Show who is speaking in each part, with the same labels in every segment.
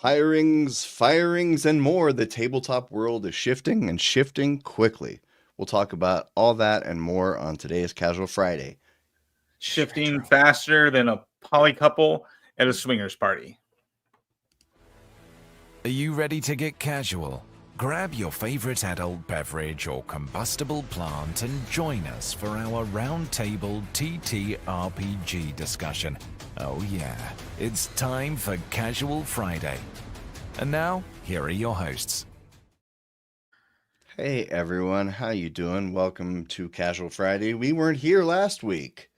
Speaker 1: Hirings, firings, and more. The tabletop world is shifting and shifting quickly. We'll talk about all that and more on today's Casual Friday. It's your
Speaker 2: Shifting
Speaker 1: intro.
Speaker 2: faster than a poly couple at a swingers party.
Speaker 3: Are you ready to get casual? Grab your favorite adult beverage or combustible plant and join us for our Roundtable TTRPG discussion. Oh yeah, it's time for Casual Friday. And now, here are your hosts.
Speaker 1: Hey everyone, how you doing? Welcome to Casual Friday. We weren't here last week,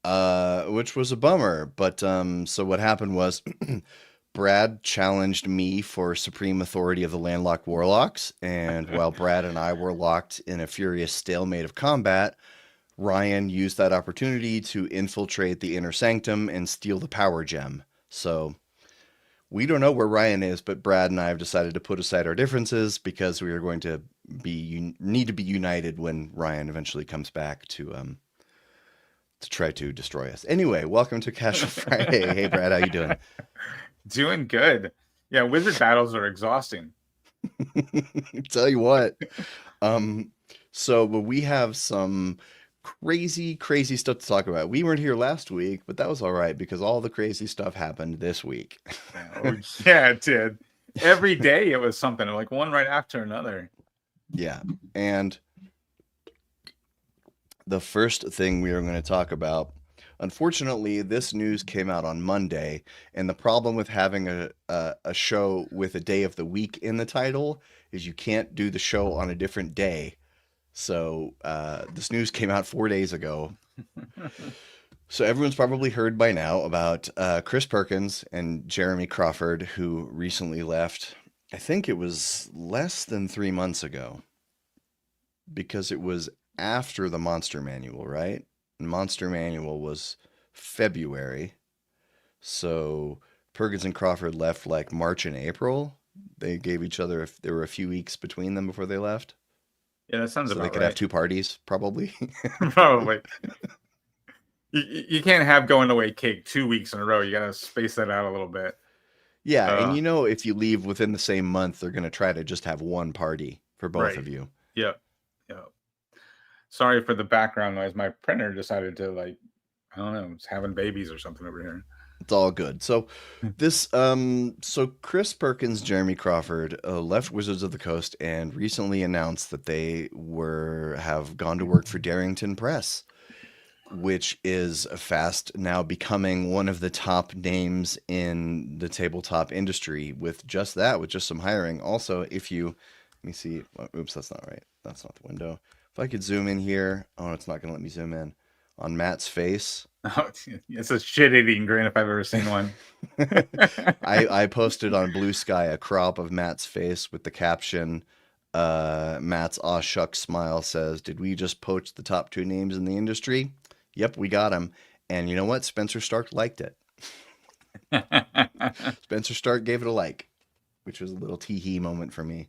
Speaker 1: which was a bummer. But so what happened was Brad challenged me for supreme authority of the landlocked warlocks, and while Brad and I were locked in a furious stalemate of combat, Ryan used that opportunity to infiltrate the inner sanctum and steal the power gem. So we don't know where Ryan is, but Brad and I have decided to put aside our differences because we are going to need to be united when Ryan eventually comes back to try to destroy us. Anyway, welcome to Casual Friday. Hey Brad, how you doing?
Speaker 2: Doing good. Yeah, wizard battles are exhausting.
Speaker 1: Tell you what. Um, but we have some crazy stuff to talk about. We weren't here last week, but that was all right because all the crazy stuff happened this week.
Speaker 2: Yeah, it did. Every day it was something, like one right after another.
Speaker 1: Yeah. And the first thing we are going to talk about, unfortunately, this news came out on Monday, and the problem with having a show with a day of the week in the title is you can't do the show on a different day. So this news came out 4 days ago. So everyone's probably heard by now about Chris Perkins and Jeremy Crawford, who recently left. I think it was less than 3 months ago because it was after the Monster Manual, right? And Monster Manual was February. So Perkins and Crawford left like March and April. They gave each other, if there were a few weeks between them before they left.
Speaker 2: Yeah, that sounds
Speaker 1: So they
Speaker 2: about
Speaker 1: could have
Speaker 2: right.
Speaker 1: two parties, probably.
Speaker 2: Probably. You can't have going away cake 2 weeks in a row. You got to space that out a little bit.
Speaker 1: Yeah, and
Speaker 2: Uh,
Speaker 1: you know, if you leave within the same month, they're going to try to just have one party for both
Speaker 2: right.
Speaker 1: of you.
Speaker 2: Yep. Yep. Sorry for the background noise. My printer decided to, like, I don't know, it's having babies or something over here.
Speaker 1: It's all good. So so Chris Perkins, Jeremy Crawford left Wizards of the Coast and recently announced that they have gone to work for Darrington Press, which is fast now becoming one of the top names in the tabletop industry with just some hiring. Also, let me see, oops, that's not right. That's not the window. If I could zoom in here, oh, it's not going to let me zoom in on Matt's face.
Speaker 2: Oh, it's a shit-eating grin if I've ever seen one.
Speaker 1: I posted on Blue Sky a crop of Matt's face with the caption, Matt's aw shucks smile says, "Did we just poach the top two names in the industry? Yep, we got him." And you know what? Spencer Stark liked it. Spencer Stark gave it a like, which was a little tee-hee moment for me.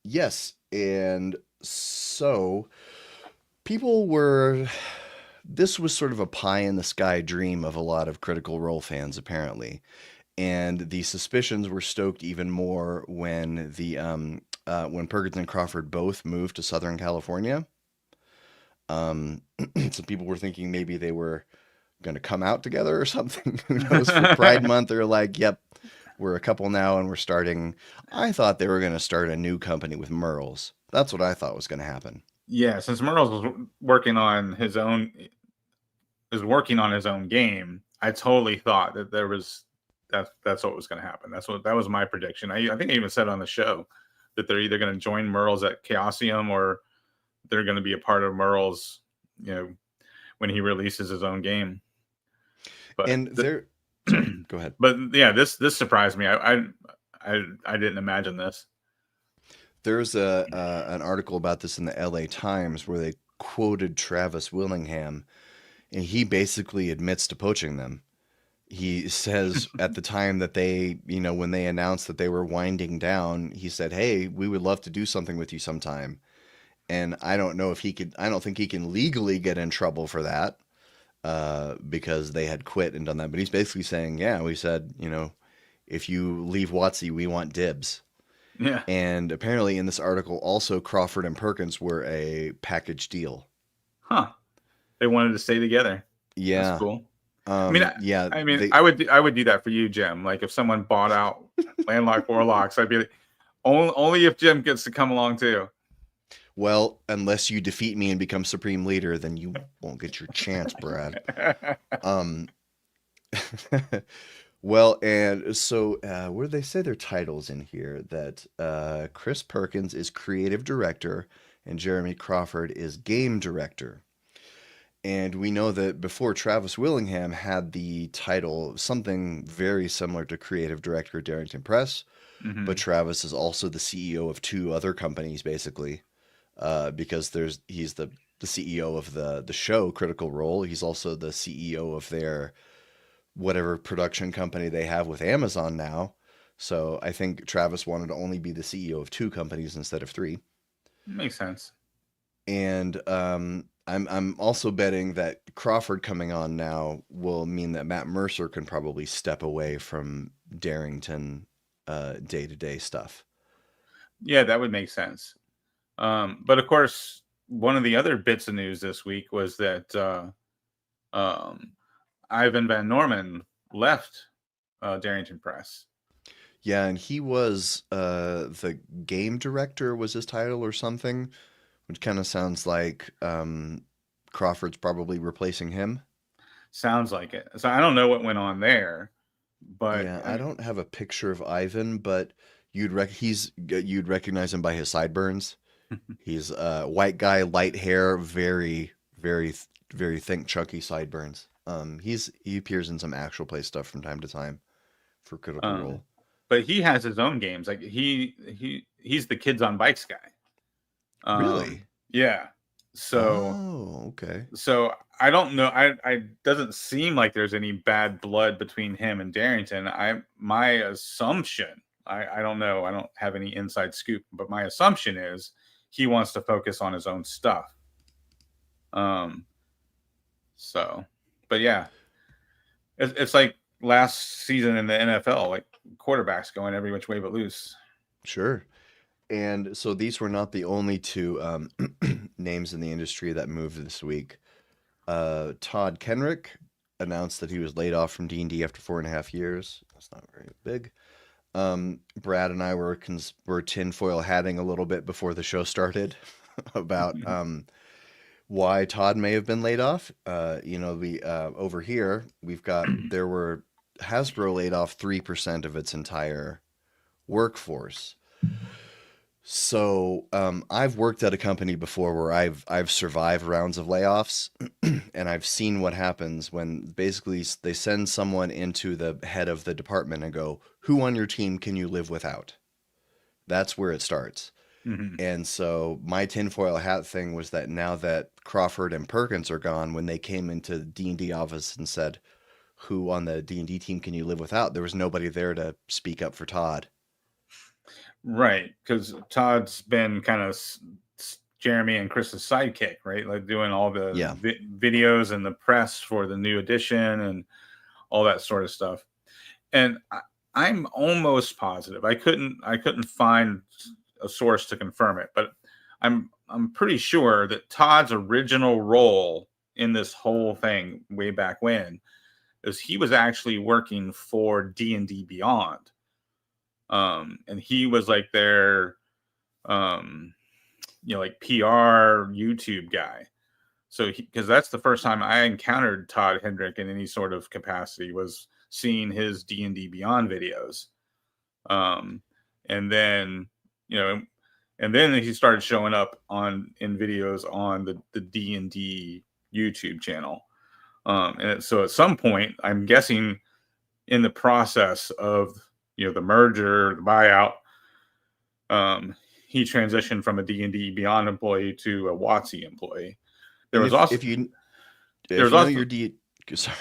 Speaker 1: Yes, and so people were this was sort of a pie in the sky dream of a lot of Critical Role fans, apparently. And the suspicions were stoked even more when Perkins and Crawford both moved to Southern California. Some people were thinking maybe they were going to come out together or something. Who knows? For Pride Month, they're like, "Yep, we're a couple now, and we're starting." I thought they were going to start a new company with Merles. That's what I thought was going to happen.
Speaker 2: Yeah, since Merles was working on his own game, I totally thought that that's what was going to happen. That was my prediction. I think I even said on the show that they're either going to join Merles at Chaosium or they're going to be a part of Merles, when he releases his own game. But
Speaker 1: And they're sorry, go ahead.
Speaker 2: But yeah, this surprised me. I didn't imagine this.
Speaker 1: There's an article about this in the LA Times where they quoted Travis Willingham, and he basically admits to poaching them. He says at the time that when they announced that they were winding down, he said, "Hey, we would love to do something with you sometime." And I don't think he can legally get in trouble for that because they had quit and done that. But he's basically saying, yeah, we said, if you leave WotC, we want dibs.
Speaker 2: Yeah.
Speaker 1: And apparently in this article, also Crawford and Perkins were a package deal.
Speaker 2: Huh. They wanted to stay together. That's
Speaker 1: Yeah.
Speaker 2: cool. I mean,
Speaker 1: Yeah.
Speaker 2: I would do that for you, Jim. Like if someone bought out Landlocked Warlocks, I'd be like, only if Jim gets to come along too.
Speaker 1: Well, unless you defeat me and become supreme leader, then you won't get your chance, Brad. Well, and so where do they say their titles in here? That Chris Perkins is creative director and Jeremy Crawford is game director. And we know that before Travis Willingham had the title, something very similar to creative director at Darrington Press, but Travis is also the CEO of 2 other companies, basically, because he's the CEO of the show Critical Role. He's also the CEO of their whatever production company they have with Amazon now. So I think Travis wanted to only be the CEO of 2 companies instead of 3.
Speaker 2: Makes sense.
Speaker 1: And I'm also betting that Crawford coming on now will mean that Matt Mercer can probably step away from Darrington day-to-day stuff.
Speaker 2: Yeah, that would make sense. But of course, one of the other bits of news this week was that Ivan Van Norman left Darrington Press.
Speaker 1: Yeah, and he was the game director was his title or something, which kind of sounds like Crawford's probably replacing him.
Speaker 2: Sounds like it. So I don't know what went on there, but
Speaker 1: yeah, I don't have a picture of Ivan, but you'd recognize him by his sideburns. He's a white guy, light hair, very, very, very thick, chunky sideburns. He appears in some actual play stuff from time to time for Critical Role.
Speaker 2: But he has his own games. Like he's the Kids on Bikes guy.
Speaker 1: Really?
Speaker 2: Yeah. So.
Speaker 1: Oh, okay.
Speaker 2: So I don't know. I doesn't seem like there's any bad blood between him and Darrington. My assumption. I don't know. I don't have any inside scoop, but my assumption is he wants to focus on his own stuff. So, but yeah, it's like last season in the NFL, like quarterbacks going every which way but loose.
Speaker 1: Sure. And so these were not the only 2 names in the industry that moved this week. Todd Kenrick announced that he was laid off from D&D after 4.5 years. That's not very big. Brad and I were tinfoil hatting a little bit before the show started about why Todd may have been laid off. We over here Hasbro laid off 3% of its entire workforce. So I've worked at a company before where I've survived rounds of layoffs, and I've seen what happens when basically they send someone into the head of the department and go, "Who on your team can you live without?" That's where it starts. And so my tinfoil hat thing was that now that Crawford and Perkins are gone, when they came into the D&D office and said, "Who on the D&D team can you live without?" there was nobody there to speak up for Todd.
Speaker 2: Right, because Todd's been kind of Jeremy and Chris's sidekick, right? Like doing all the videos and the press for the new edition and all that sort of stuff. And I'm almost positive. I couldn't find a source to confirm it, but I'm pretty sure that Todd's original role in this whole thing way back when is he was actually working for D&D Beyond. And he was like their, like PR YouTube guy. So because that's the first time I encountered Todd Hendrick in any sort of capacity was seeing his D&D Beyond videos. And then he started showing up in videos on the D&D YouTube channel. So at some point, I'm guessing in the process of the merger, the buyout, he transitioned from a D&D Beyond employee to a WotC employee. There was also
Speaker 1: sorry,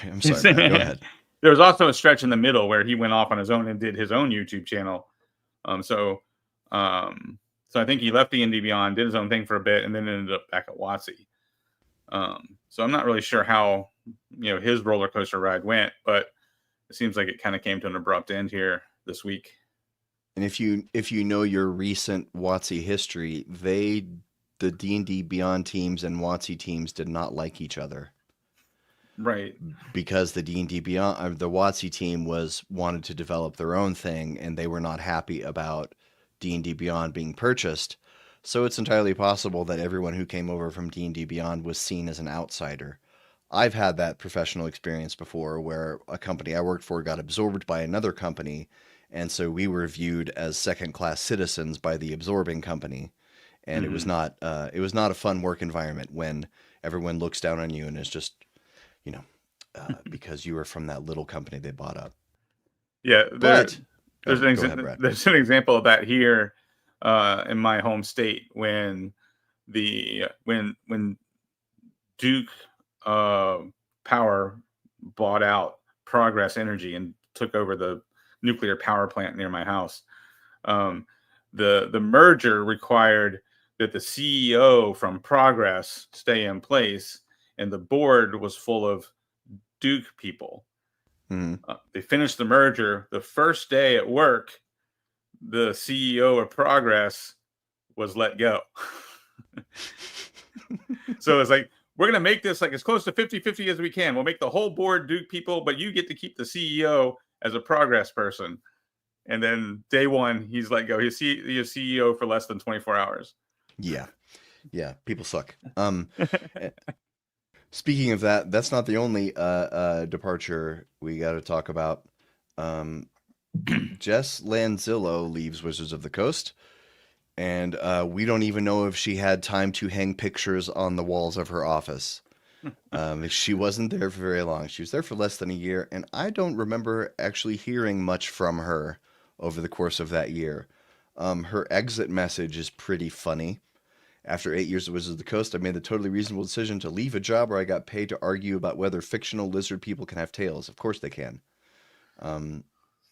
Speaker 1: I'm sorry, Matt, go ahead.
Speaker 2: There was also a stretch in the middle where he went off on his own and did his own YouTube channel. So I think he left D&D Beyond, did his own thing for a bit, and then ended up back at WotC. So I'm not really sure how his roller coaster ride went, but it seems like it kind of came to an abrupt end here this week.
Speaker 1: And if you know your recent WotC history, the D&D Beyond teams and WotC teams did not like each other.
Speaker 2: Right.
Speaker 1: Because the D&D Beyond, the WotC team wanted to develop their own thing, and they were not happy about D&D Beyond being purchased. So it's entirely possible that everyone who came over from D&D Beyond was seen as an outsider. I've had that professional experience before where a company I worked for got absorbed by another company, and so we were viewed as second-class citizens by the absorbing company. And it was not a fun work environment when everyone looks down on you and is just, because you were from that little company they bought up.
Speaker 2: Yeah,
Speaker 1: but
Speaker 2: there's an example of that here in my home state when Duke Power bought out Progress Energy and took over the nuclear power plant near my house. The merger required that the CEO from Progress stay in place, and the board was full of Duke people.
Speaker 1: Mm-hmm.
Speaker 2: They finished the merger. The first day at work, the CEO of Progress was let go. So it's like, we're going to make this like as close to 50-50 as we can. We'll make the whole board Duke people, but you get to keep the CEO as a Progress person. And then day one, he's let go. He's CEO for less than 24 hours.
Speaker 1: Yeah. People suck. Speaking of that, that's not the only departure we got to talk about. Jess Lanzillo leaves Wizards of the Coast, and we don't even know if she had time to hang pictures on the walls of her office. She wasn't there for very long. She was there for less than a year, and I don't remember actually hearing much from her over the course of that year. Her exit message is pretty funny. After 8 years of Wizards of the Coast, I made the totally reasonable decision to leave a job where I got paid to argue about whether fictional lizard people can have tails. Of course they can.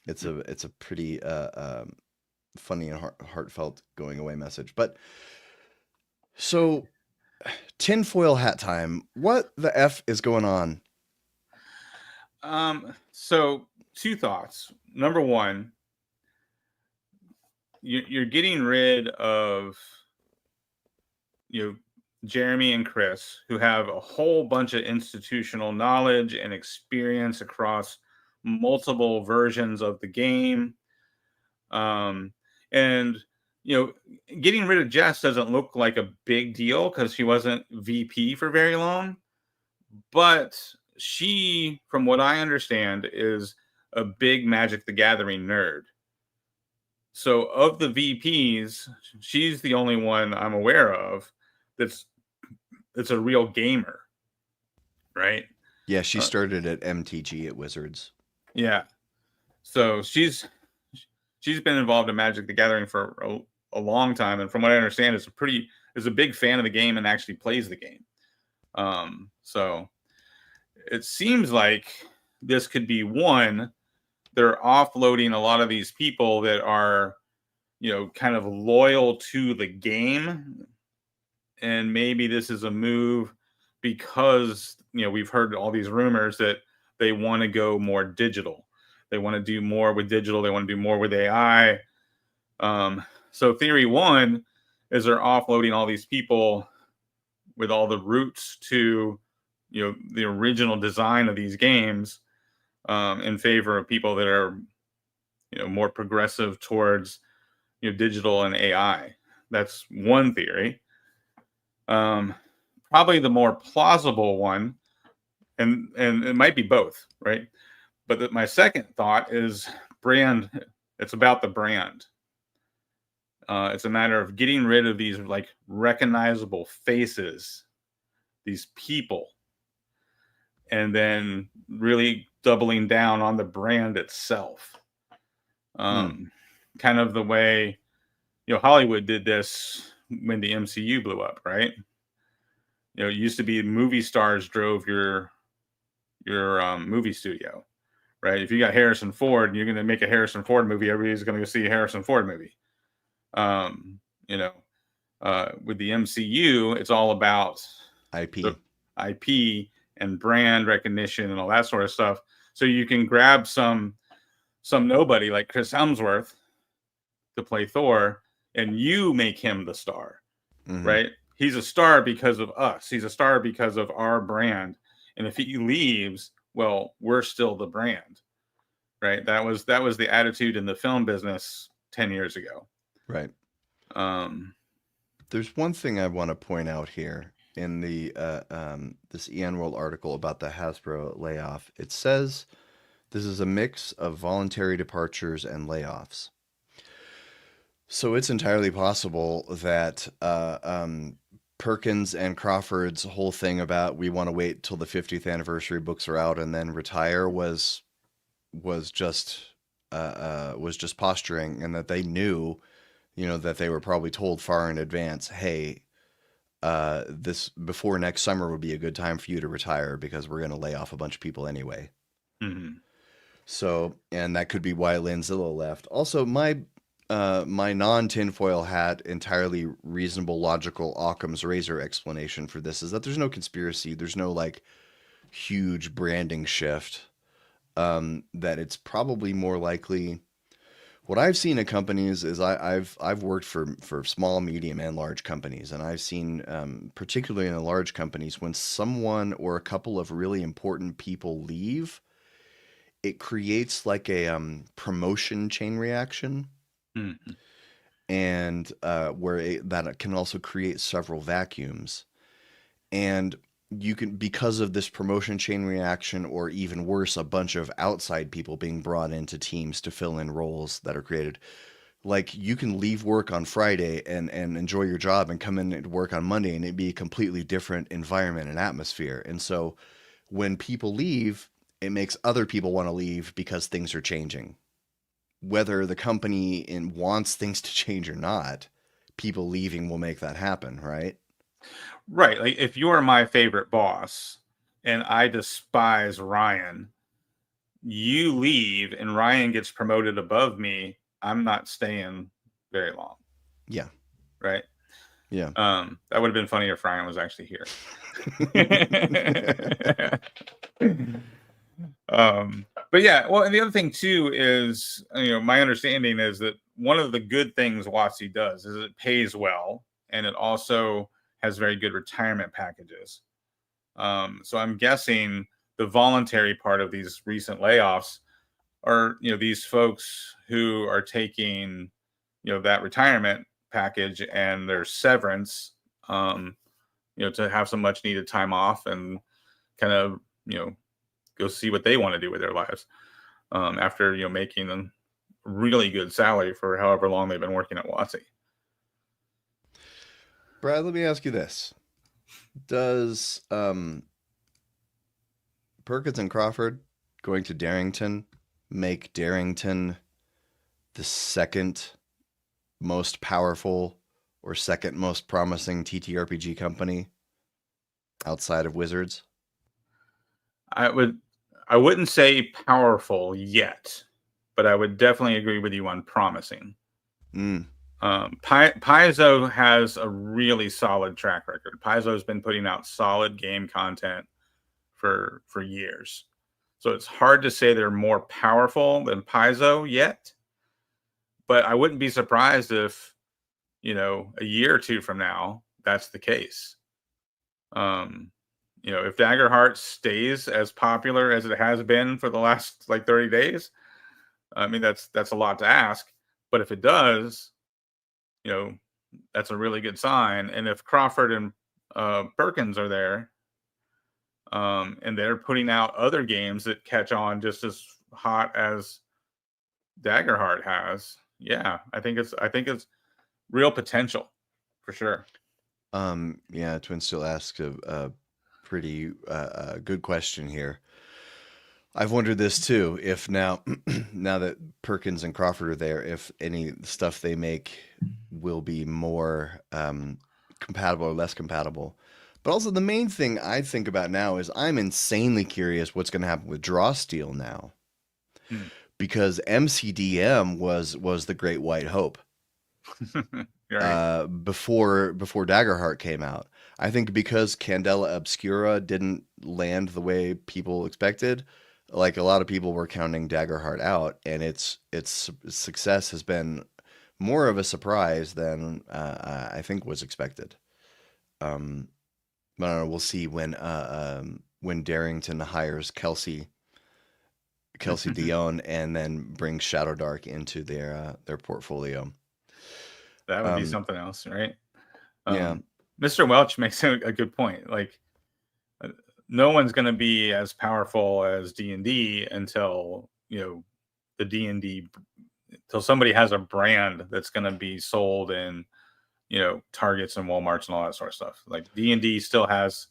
Speaker 1: It's a pretty funny and heartfelt going away message. But so, tinfoil hat time. What the F is going on?
Speaker 2: So two thoughts. Number one, you're getting rid of Jeremy and Chris, who have a whole bunch of institutional knowledge and experience across multiple versions of the game. And getting rid of Jess doesn't look like a big deal because she wasn't VP for very long. But she, from what I understand, is a big Magic the Gathering nerd. So of the VPs, she's the only one I'm aware of that's a real gamer, right?
Speaker 1: Yeah, she started at MTG at Wizards.
Speaker 2: Yeah. So she's been involved in Magic the Gathering for a long time, and from what I understand, is a big fan of the game and actually plays the game. So it seems like this could be one. They're offloading a lot of these people that are, kind of loyal to the game. And maybe this is a move because, we've heard all these rumors that they want to go more digital. They want to do more with digital. They want to do more with AI. So theory one is they're offloading all these people with all the roots to, the original design of these games in favor of people that are, more progressive towards, digital and AI. That's one theory. Probably the more plausible one, and it might be both, right? But my second thought is brand. It's about the brand. It's a matter of getting rid of these like recognizable faces, these people, and then really doubling down on the brand itself. Kind of the way, Hollywood did this when the MCU blew up, right? It used to be movie stars drove your movie studio, right? If you got Harrison Ford and you're going to make a Harrison Ford movie, everybody's going to go see a Harrison Ford movie. With the MCU, it's all about IP and brand recognition and all that sort of stuff. So you can grab some some nobody like Chris Hemsworth to play Thor, and you make him the star, right? He's a star because of us. He's a star because of our brand. And if he leaves, well, we're still the brand, right? That was the attitude in the film business 10 years ago.
Speaker 1: Right.
Speaker 2: Um,
Speaker 1: There's one thing I want to point out here in the this EN World article about the Hasbro layoff. It says this is a mix of voluntary departures and layoffs. So it's entirely possible that Perkins and Crawford's whole thing about we want to wait till the 50th anniversary books are out and then retire was just posturing, and that they knew, that they were probably told far in advance, hey, this before next summer would be a good time for you to retire because we're going to lay off a bunch of people anyway.
Speaker 2: mm-hmm.
Speaker 1: So, and that could be why Lynn Zillow left. Also, my non-tinfoil hat, entirely reasonable, logical Occam's razor explanation for this is that there's no conspiracy. There's no like huge branding shift. That it's probably more likely. What I've seen at companies is I've worked for small, medium, and large companies, and I've seen, particularly in the large companies, when someone or a couple of really important people leave, it creates like a promotion chain reaction,
Speaker 2: Mm-hmm.
Speaker 1: and that can also create several vacuums, and you can, because of this promotion chain reaction, or even worse, a bunch of outside people being brought into teams to fill in roles that are created. Like you can leave work on Friday and enjoy your job and come in and work on Monday, and it'd be a completely different environment and atmosphere. And so when people leave, it makes other people want to leave because things are changing. Whether the company wants things to change or not, people leaving will make that happen, right?
Speaker 2: Right. Like if you're my favorite boss and I despise Ryan, you leave and Ryan gets promoted above me, I'm not staying very long.
Speaker 1: Yeah.
Speaker 2: Right.
Speaker 1: Yeah.
Speaker 2: That would have been funny if Ryan was actually here. But yeah, well, and the other thing too is, my understanding is that one of the good things WotC does is it pays well, and it also has very good retirement packages. So I'm guessing the voluntary part of these recent layoffs are, these folks who are taking, that retirement package and their severance, to have some much needed time off and kind of, go see what they want to do with their lives, after, making a really good salary for however long they've been working at WotC.
Speaker 1: Brad, let me ask you this. Does Perkins and Crawford going to Darrington make Darrington the second most powerful or second most promising TTRPG company outside of Wizards?
Speaker 2: I wouldn't say powerful yet, but I would definitely agree with you on promising. Paizo has a really solid track record. Paizo has been putting out solid game content for years. So it's hard to say they're more powerful than Paizo yet, but I wouldn't be surprised if, a year or two from now, that's the case. If Daggerheart stays as popular as it has been for the last 30 days, I mean, that's a lot to ask, but if it does, that's a really good sign. And if Crawford and Perkins are there, and they're putting out other games that catch on just as hot as Daggerheart has, yeah, I think it's real potential for sure.
Speaker 1: Yeah, Twin still asks a pretty good question here. I've wondered this too. If now that Perkins and Crawford are there, if any stuff they make will be more compatible or less compatible. But also the main thing I think about now is I'm insanely curious what's going to happen with Drawsteel now. Because MCDM was the Great White Hope.
Speaker 2: Right.
Speaker 1: Before Daggerheart came out. I think because Candela Obscura didn't land the way people expected, Like a lot of people were counting Daggerheart out, and its success has been more of a surprise than I think was expected. Um, but I don't know, we'll see when Darrington hires Kelsey Dion and then brings Shadow Dark into their portfolio.
Speaker 2: That would be
Speaker 1: Um,
Speaker 2: something else, right?
Speaker 1: yeah,
Speaker 2: Mr. Welch makes a good point. Like, uh, no one's going to be as powerful as D&D until, the D&D, until somebody has a brand that's going to be sold in, Targets and Walmarts and all that sort of stuff. Like, D&D still has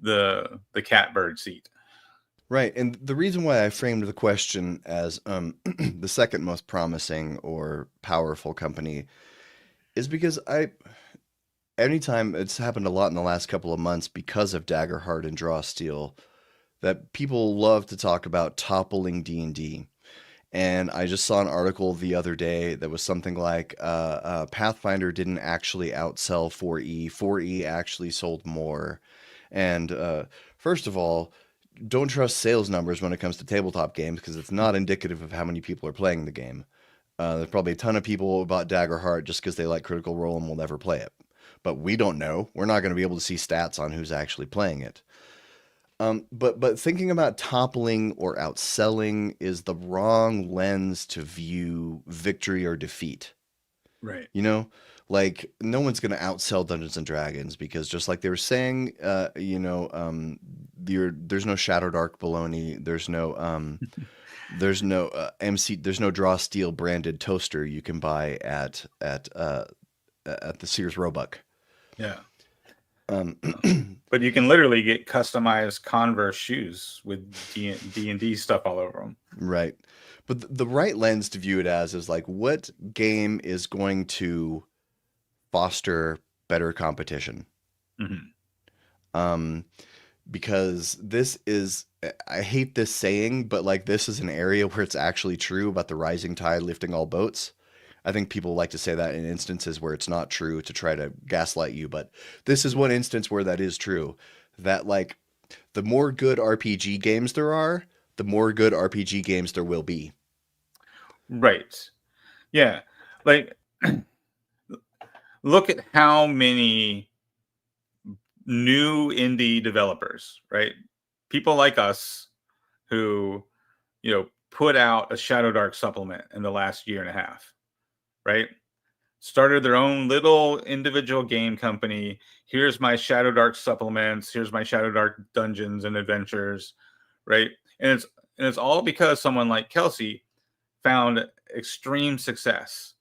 Speaker 2: the catbird seat.
Speaker 1: right. And the reason why I framed the question as the second most promising or powerful company is because anytime it's happened a lot in the last couple of months because of Daggerheart and Drawsteel that people love to talk about toppling D&D. And I just saw an article the other day that was something like Pathfinder didn't actually outsell 4E. 4E actually sold more. And first of all, don't trust sales numbers when it comes to tabletop games because it's not indicative of how many people are playing the game. There's probably a ton of people who bought Daggerheart just because they like Critical Role and will never play it. But we don't know. We're not going to be able to see stats on who's actually playing it. But thinking about toppling or outselling is the wrong lens to view victory or defeat.
Speaker 2: Right.
Speaker 1: You know, like no one's going to outsell Dungeons and Dragons because just like they were saying, there's no Shadow Dark baloney. There's no MC. There's no Draw Steel branded toaster you can buy at the Sears Roebuck.
Speaker 2: Yeah.
Speaker 1: Um,
Speaker 2: But you can literally get customized Converse shoes with D&D stuff all over them.
Speaker 1: Right. But the right lens to view it as is like what game is going to foster better competition?
Speaker 2: Mm-hmm.
Speaker 1: Because this is, I hate this saying, but like this is an area where it's actually true about the rising tide lifting all boats. I think people like to say that in instances where it's not true to try to gaslight you, but this is one instance where that is true. That like the more good RPG games there are, the more good RPG games there will be.
Speaker 2: Right. Yeah. Like, look at how many new indie developers, right? People like us who, put out a Shadow Dark supplement in the last year and a half, right? Started their own little individual game company. Here's my Shadow Dark supplements. Here's my Shadow Dark Dungeons and Adventures, right? And it's all because someone like Kelsey found extreme success,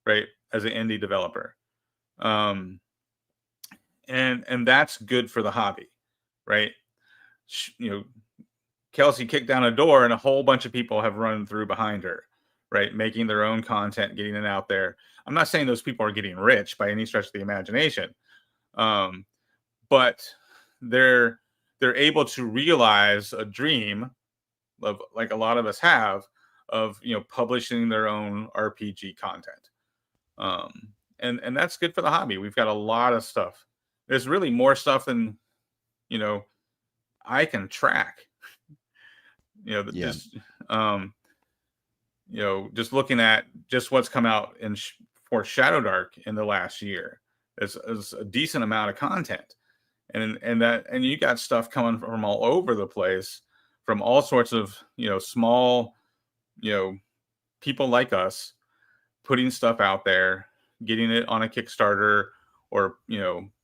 Speaker 2: right, as an indie developer, and that's good for the hobby, right? Kelsey kicked down a door, and a whole bunch of people have run through behind her, right, making their own content, getting it out there. I'm not saying those people are getting rich by any stretch of the imagination, but they're able to realize a dream of, like a lot of us have, of publishing their own RPG content, and that's good for the hobby. We've got a lot of stuff. There's really more stuff than I can track.
Speaker 1: Yeah.
Speaker 2: Just just looking at just what's come out for Shadow Dark in the last year, is a decent amount of content, and you got stuff coming from all over the place, from all sorts of small people like us putting stuff out there, getting it on a Kickstarter, or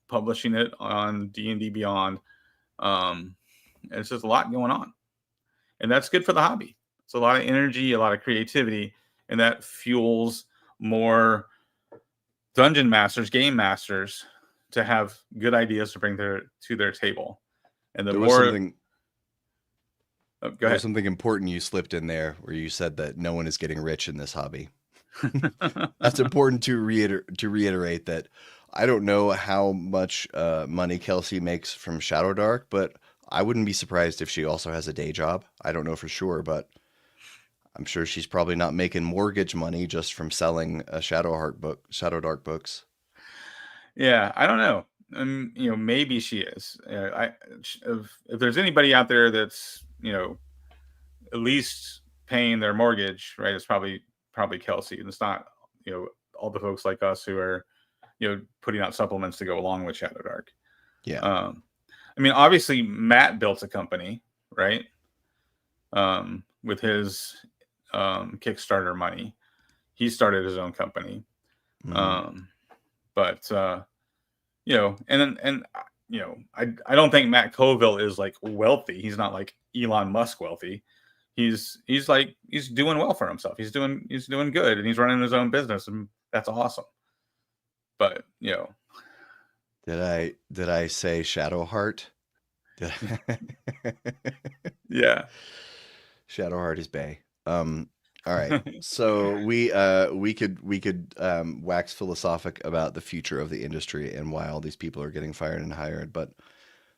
Speaker 2: publishing it on D&D Beyond. It's just a lot going on, and that's good for the hobby. It's a lot of energy, a lot of creativity, and that fuels more dungeon masters, game masters, to have good ideas to bring to their table. And
Speaker 1: there was something important you slipped in there where you said that no one is getting rich in this hobby. That's important to reiterate that. I don't know how much money Kelsey makes from Shadow Dark, but I wouldn't be surprised if she also has a day job. I don't know for sure, but I'm sure she's probably not making mortgage money just from selling Shadow Dark books.
Speaker 2: Yeah, I don't know. Maybe she is. If there's anybody out there that's at least paying their mortgage, right? It's probably Kelsey, and it's not, all the folks like us who are, putting out supplements to go along with Shadow Dark.
Speaker 1: Yeah.
Speaker 2: I mean, obviously Matt built a company, right? With his Kickstarter money, he started his own company. But I don't think Matt Colville is like wealthy. He's not like Elon Musk wealthy. He's doing well for himself. He's doing good, and he's running his own business, and that's awesome. But
Speaker 1: did I say Shadowheart?
Speaker 2: Yeah,
Speaker 1: Shadowheart is Bay. All right. So we could wax philosophic about the future of the industry and why all these people are getting fired and hired, but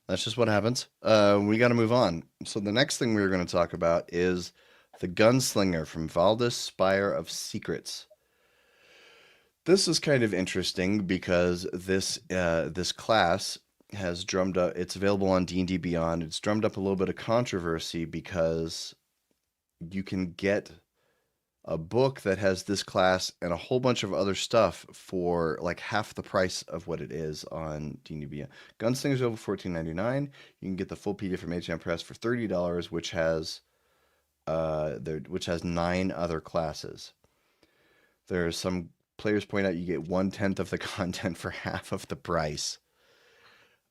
Speaker 1: that's just what happens. We got to move on. So the next thing we're going to talk about is the Gunslinger from Valdis Spire of Secrets. This is kind of interesting because this class has drummed up. It's available on D&D Beyond. It's drummed up a little bit of controversy because you can get a book that has this class and a whole bunch of other stuff for like half the price of what it is on D&D Beyond. Gunslinger's over $14.99. You can get the full PDF from HM Press for $30, which has 9 other classes. There are some players point out you get 1/10 of the content for half of the price.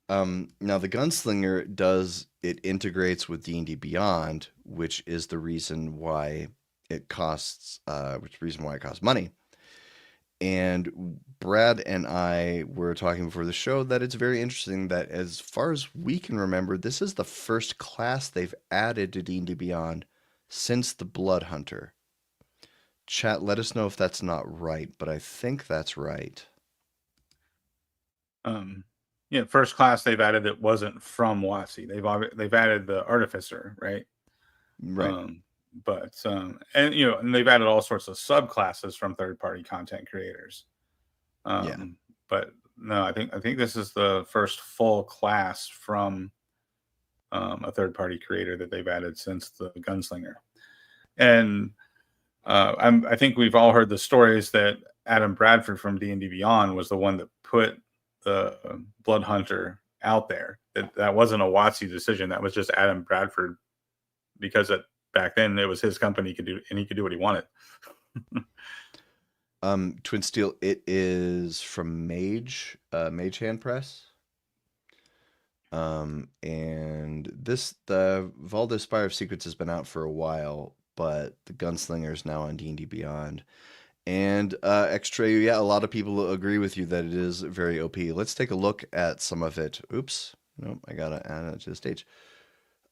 Speaker 1: Now the Gunslinger integrates with D&D Beyond, which is the reason why it costs money. And Brad and I were talking before the show that it's very interesting that as far as we can remember, this is the first class they've added to D&D Beyond since the Blood Hunter. Chat, let us know if that's not right, but I think that's right.
Speaker 2: First class they've added that wasn't from WotC. They've added the Artificer, right?
Speaker 1: Right.
Speaker 2: And they've added all sorts of subclasses from third-party content creators. But no, I think this is the first full class from a third-party creator that they've added since the Gunslinger. And I think we've all heard the stories that Adam Bradford from D&D Beyond was the one that put the Blood Hunter out there. That wasn't a WotC decision. That was just Adam Bradford, because back then it was his company, he could do what he wanted.
Speaker 1: Twin Steel, it is from Mage Hand Press. And the Valdis Spire of Secrets has been out for a while, but the Gunslinger is now on D&D Beyond. And X-Tray, a lot of people agree with you that it is very OP. Let's take a look at some of it. Oops. Nope, I gotta add it to the stage.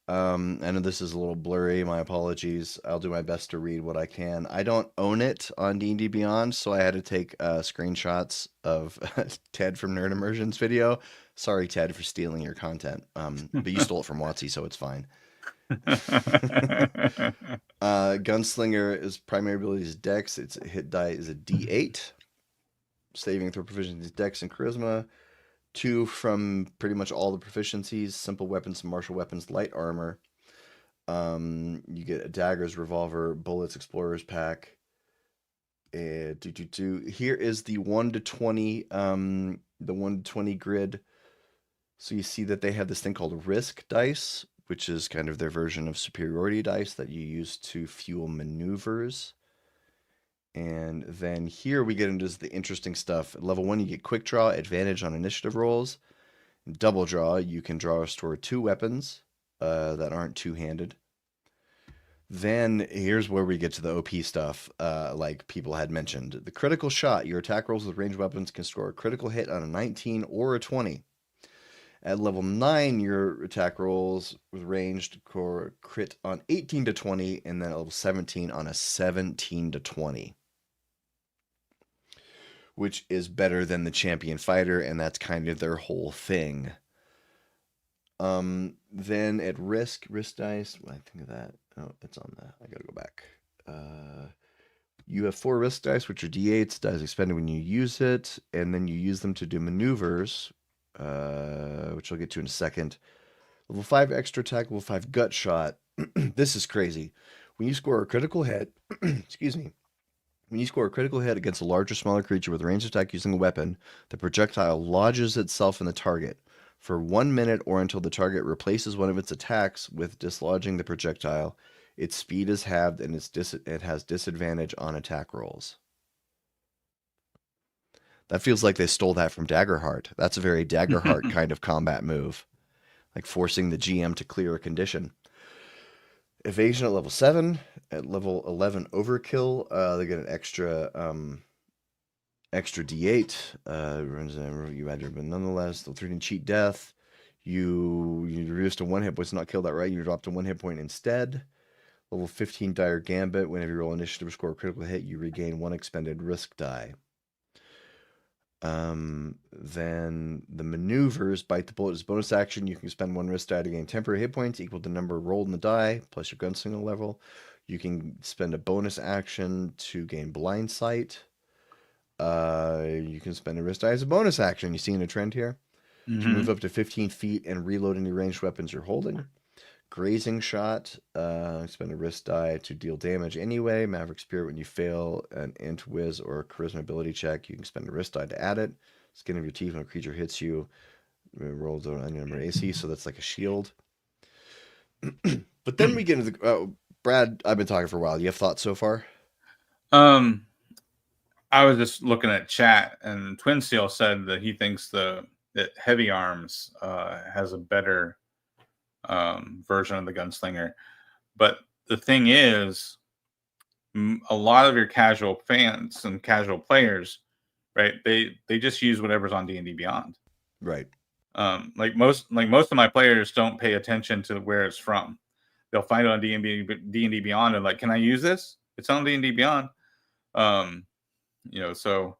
Speaker 1: I know this is a little blurry. My apologies. I'll do my best to read what I can. I don't own it on D&D Beyond, so I had to take screenshots of Ted from Nerd Immersion's video. Sorry, Ted, for stealing your content. But you stole it from WotC, so it's fine. Gunslinger is primary ability is Dex. Its hit die is a D8. Saving throw proficiency is Dex and Charisma. 2 from pretty much all the proficiencies: simple weapons, martial weapons, light armor. You get a daggers, revolver, bullets, explorer's pack. Here is the 1 to 20, the 1 to 20 grid. So you see that they have this thing called risk dice, which is kind of their version of superiority dice that you use to fuel maneuvers. And then here we get into the interesting stuff. At level 1, you get quick draw, advantage on initiative rolls. Double draw, you can draw or store 2 weapons that aren't two-handed. Then here's where we get to the OP stuff, like people had mentioned. The critical shot, your attack rolls with ranged weapons can score a critical hit on a 19 or a 20. At level 9, your attack rolls with ranged core crit on 18 to 20, and then at level 17 on a 17 to 20. Which is better than the champion fighter, and that's kind of their whole thing. Then at risk dice, when I think of that, oh, it's on the, I gotta go back. You have 4 risk dice, which are D8s, dice expended when you use it, and then you use them to do maneuvers, which I'll get to in a second. Level 5 extra attack, level 5 gut shot. This is crazy. When you score a critical hit, excuse me, when you score a critical hit against a larger, smaller creature with a ranged attack using a weapon, the projectile lodges itself in the target for 1 minute or until the target replaces one of its attacks with dislodging the projectile. Its speed is halved and it has disadvantage on attack rolls. That feels like they stole that from Daggerheart. That's a very Daggerheart kind of combat move, like forcing the GM to clear a condition. Evasion at level 7. At level 11 overkill, they get an extra D8. You add your, but nonetheless, they'll threaten cheat death. You reduce to 1 hit point. It's not killed outright. You drop to 1 hit point instead. Level 15 Dire Gambit. Whenever you roll initiative or score a critical hit, you regain 1 expended risk die. Then the maneuvers, bite the bullet as bonus action. You can spend 1 risk die to gain temporary hit points equal to the number rolled in the die plus your gunslinger level. You can spend a bonus action to gain blind sight. You can spend a risk die as a bonus action. You seeing a trend here? You can move up to 15 feet and reload any ranged weapons you're holding. Grazing shot, spend a risk die to deal damage anyway. Maverick Spirit, when you fail an int, whiz, or charisma ability check, you can spend a risk die to add it. Skin of your teeth when a creature hits you. Rolls on your number AC, so that's like a shield. But then we get into the... Brad, I've been talking for a while. You have thoughts so far?
Speaker 2: I was just looking at chat, and Twin Seal said that he thinks that Heavy Arms has a better version of the Gunslinger. But the thing is, a lot of your casual fans and casual players, right? They just use whatever's on D&D Beyond.
Speaker 1: Right.
Speaker 2: Like most of my players don't pay attention to where it's from. They'll find it on D&D Beyond and like, can I use this? It's on D&D Beyond. So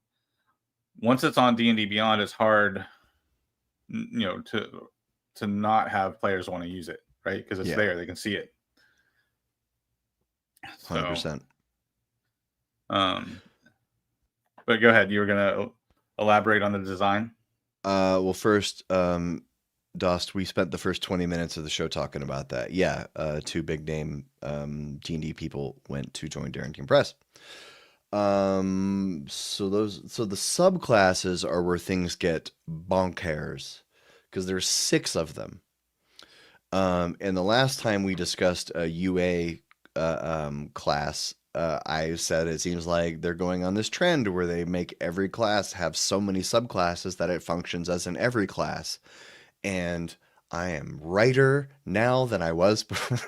Speaker 2: once it's on D&D Beyond, it's hard, to not have players want to use it, right? Because it's there, they can see it.
Speaker 1: 100%.
Speaker 2: But go ahead. You were gonna elaborate on the design.
Speaker 1: Well, first, Dost, we spent the first 20 minutes of the show talking about that. Yeah, 2 big name D&D people went to join Darrington Press. So the subclasses are where things get bonkers because there's 6 of them. And the last time we discussed a UA class, I said it seems like they're going on this trend where they make every class have so many subclasses that it functions as an every class. And I am righter now than I was before.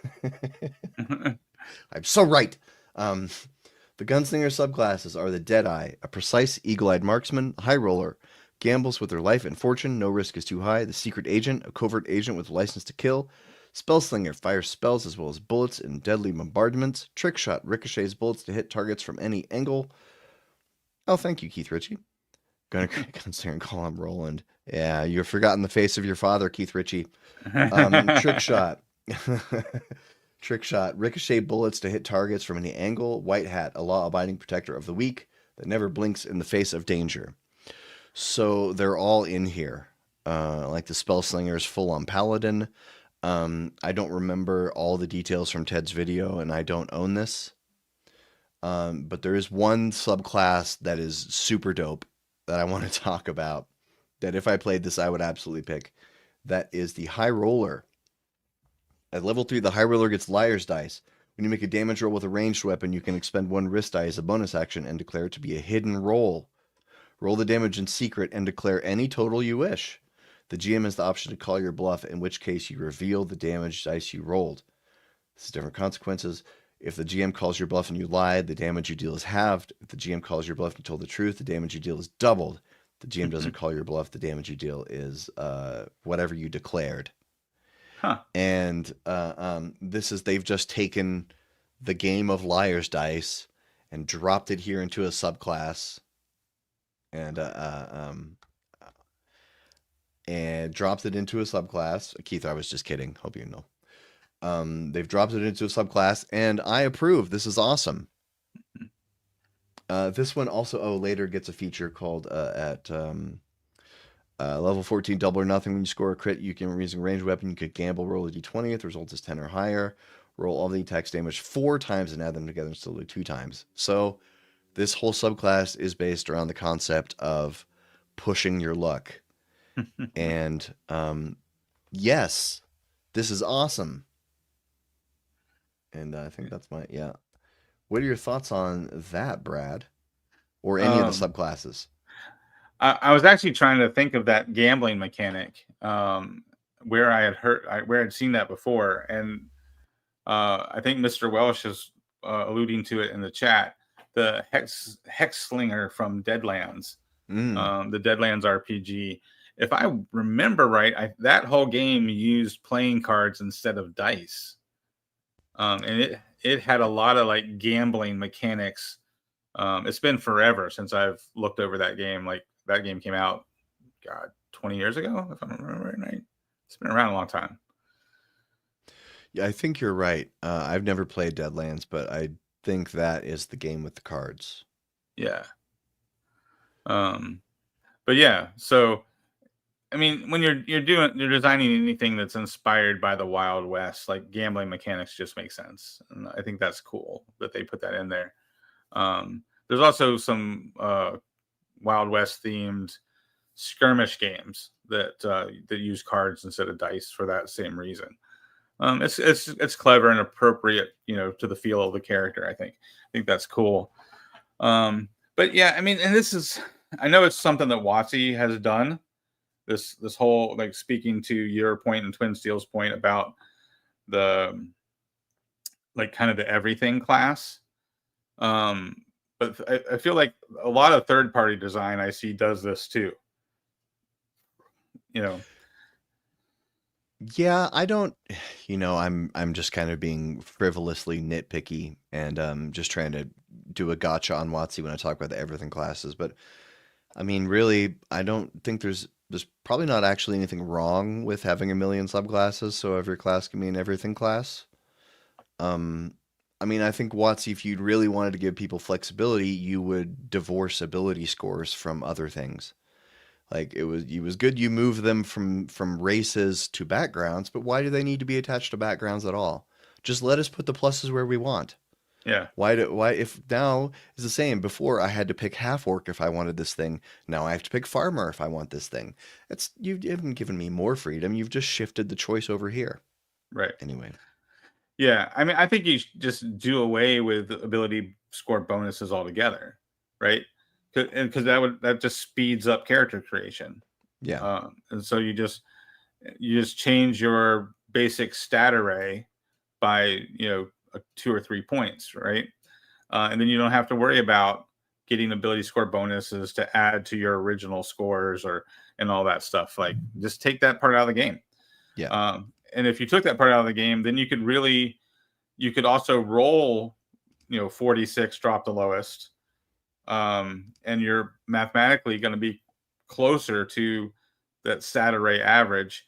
Speaker 1: I'm so right. The Gunslinger subclasses are the Deadeye, a precise eagle-eyed marksman, high roller, gambles with their life and fortune, no risk is too high, the secret agent, a covert agent with license to kill, Spellslinger fires spells as well as bullets in deadly bombardments, trick shot ricochets bullets to hit targets from any angle. Oh, thank you, Keith Ritchie. Gonna Gunslinger and call him Roland. Yeah, you've forgotten the face of your father, Keith Ritchie. Trick shot. Trick shot. Ricochet bullets to hit targets from any angle. White hat, a law-abiding protector of the weak that never blinks in the face of danger. So they're all in here. Like the Spellslinger's full-on paladin. I don't remember all the details from Ted's video, and I don't own this. But there is one subclass that is super dope that I want to talk about. That if I played this, I would absolutely pick. That is the High Roller. At level 3, the High Roller gets Liar's Dice. When you make a damage roll with a ranged weapon, you can expend 1 risk die as a bonus action and declare it to be a hidden roll. Roll the damage in secret and declare any total you wish. The GM has the option to call your bluff, in which case you reveal the damage dice you rolled. This is different consequences. If the GM calls your bluff and you lied, the damage you deal is halved. If the GM calls your bluff and you told the truth, the damage you deal is doubled. If the GM doesn't call your bluff, the damage you deal is whatever you declared.
Speaker 2: Huh.
Speaker 1: And they've just taken the game of Liar's Dice and dropped it here into a subclass. And dropped it into a subclass. Keith, I was just kidding. Hope you know. They've dropped it into a subclass, and I approve. This is awesome. This one also, later gets a feature called at level 14, double or nothing. When you score a crit, you can, using a ranged weapon, you could gamble, roll a d20 if the result is 10 or higher. roll all the attacks damage 4 times and add them together and still do 2 times. So this whole subclass is based around the concept of pushing your luck. And yes, this is awesome. And I think that's yeah. What are your thoughts on that, Brad? Or any of the subclasses?
Speaker 2: I was actually trying to think of that gambling mechanic where where I'd seen that before, and I think Mr. Welsh is alluding to it in the chat. The Hex Slinger from Deadlands, the Deadlands RPG. If I remember right, that whole game used playing cards instead of dice, and it had a lot of like gambling mechanics. It's been forever since I've looked over that game. Like that game came out, God, 20 years ago, if I remember right. It's been around a long time.
Speaker 1: Yeah, I think you're right. I've never played Deadlands, but I think that is the game with the cards.
Speaker 2: Yeah. But yeah, so I mean, when you're designing anything that's inspired by the Wild West, like gambling mechanics just make sense, and I think that's cool that they put that in there. There's also some Wild West themed skirmish games that use cards instead of dice for that same reason. It's clever and appropriate, to the feel of the character. I think that's cool. But yeah, I mean, and I know it's something that WotC has done. This whole, like, speaking to your point and Twin Steel's point about the, like, kind of the everything class. But I feel like a lot of third-party design I see does this too.
Speaker 1: Yeah, I don't, I'm just kind of being frivolously nitpicky and just trying to do a gotcha on WotC when I talk about the everything classes. But I mean, really, I don't think there's probably not actually anything wrong with having a million subclasses, so every class can be an everything class. I mean, I think WotC, if you really wanted to give people flexibility, you would divorce ability scores from other things. Like it was good you move them from races to backgrounds, but why do they need to be attached to backgrounds at all? Just let us put the pluses where we want.
Speaker 2: Yeah.
Speaker 1: Why if now is the same. Before I had to pick half orc if I wanted this thing. Now I have to pick farmer if I want this thing. You haven't given me more freedom. You've just shifted the choice over here.
Speaker 2: Right.
Speaker 1: Anyway.
Speaker 2: Yeah, I mean, I think you should just do away with ability score bonuses altogether, right? Because that just speeds up character creation.
Speaker 1: Yeah.
Speaker 2: And so you just change your basic stat array by 2 or 3 points, right? And then you don't have to worry about getting ability score bonuses to add to your original scores and all that stuff. Like, just take that part out of the game.
Speaker 1: Yeah.
Speaker 2: And if you took that part out of the game, then you could also roll 46, drop the lowest, and you're mathematically going to be closer to that stat array average,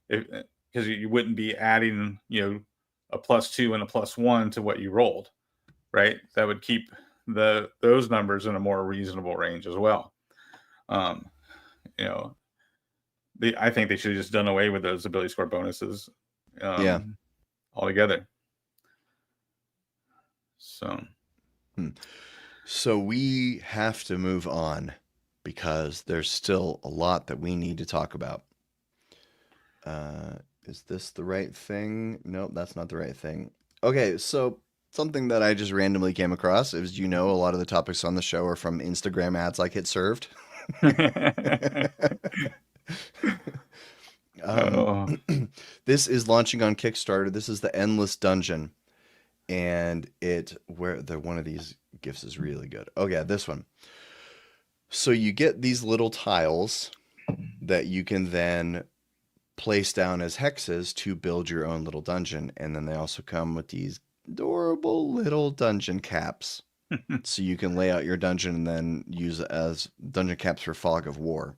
Speaker 2: because you wouldn't be adding a +2 and a +1 to what you rolled, right? That would keep those numbers in a more reasonable range as well. I think they should have just done away with those ability score bonuses altogether.
Speaker 1: So we have to move on because there's still a lot that we need to talk about. Is this the right thing? Nope, that's not the right thing. Okay, so something that I just randomly came across is, a lot of the topics on the show are from Instagram ads like Hit Served. This is launching on Kickstarter. This is the Endless Dungeon, and one of these gifts is really good. Oh yeah, this one. So you get these little tiles that you can then place down as hexes to build your own little dungeon, and then they also come with these adorable little dungeon caps. So you can lay out your dungeon and then use it as dungeon caps for Fog of War.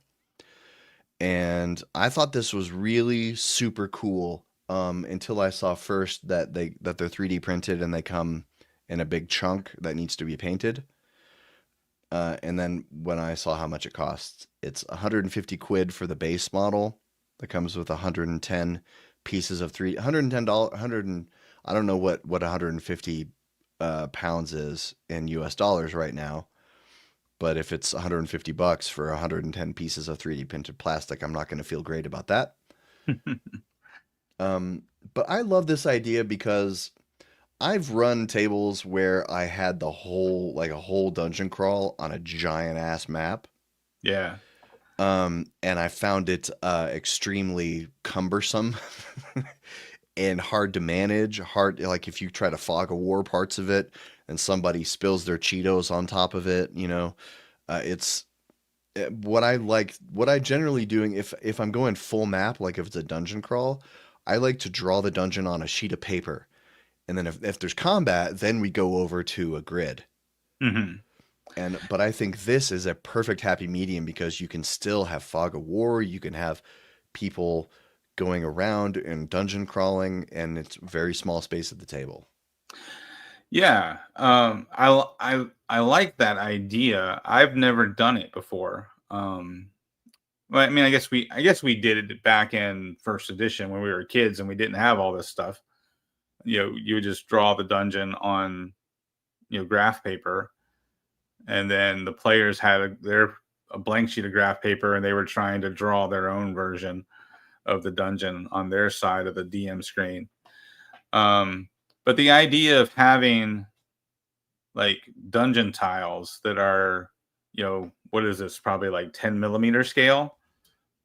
Speaker 1: And I thought this was really super cool until I saw first that they're 3D printed and they come in a big chunk that needs to be painted. And then when I saw how much it costs, it's 150 quid for the base model that comes with 110 pieces of $110. I don't know what 150 pounds is in US dollars right now, but if it's $150 for 110 pieces of 3D printed plastic, I'm not going to feel great about that. But I love this idea because I've run tables where I had the whole, like a whole dungeon crawl on a giant ass map.
Speaker 2: Yeah.
Speaker 1: And I found it extremely cumbersome and hard to manage. Hard, like if you try to fog of war parts of it and somebody spills their Cheetos on top of it, it's what I like. What I generally doing if I'm going full map, like if it's a dungeon crawl, I like to draw the dungeon on a sheet of paper, and then if there's combat, then we go over to a grid.
Speaker 2: Mm-hmm.
Speaker 1: But I think this is a perfect happy medium because you can still have fog of war, you can have people going around and dungeon crawling, and it's very small space at the table.
Speaker 2: Yeah. I like that idea. I've never done it before. Well, I mean, I guess we did it back in first edition when we were kids and we didn't have all this stuff. You would just draw the dungeon on, graph paper, and then the players had a blank sheet of graph paper, and they were trying to draw their own version of the dungeon on their side of the DM screen. But the idea of having like dungeon tiles that are, what is this? Probably like 10 millimeter scale,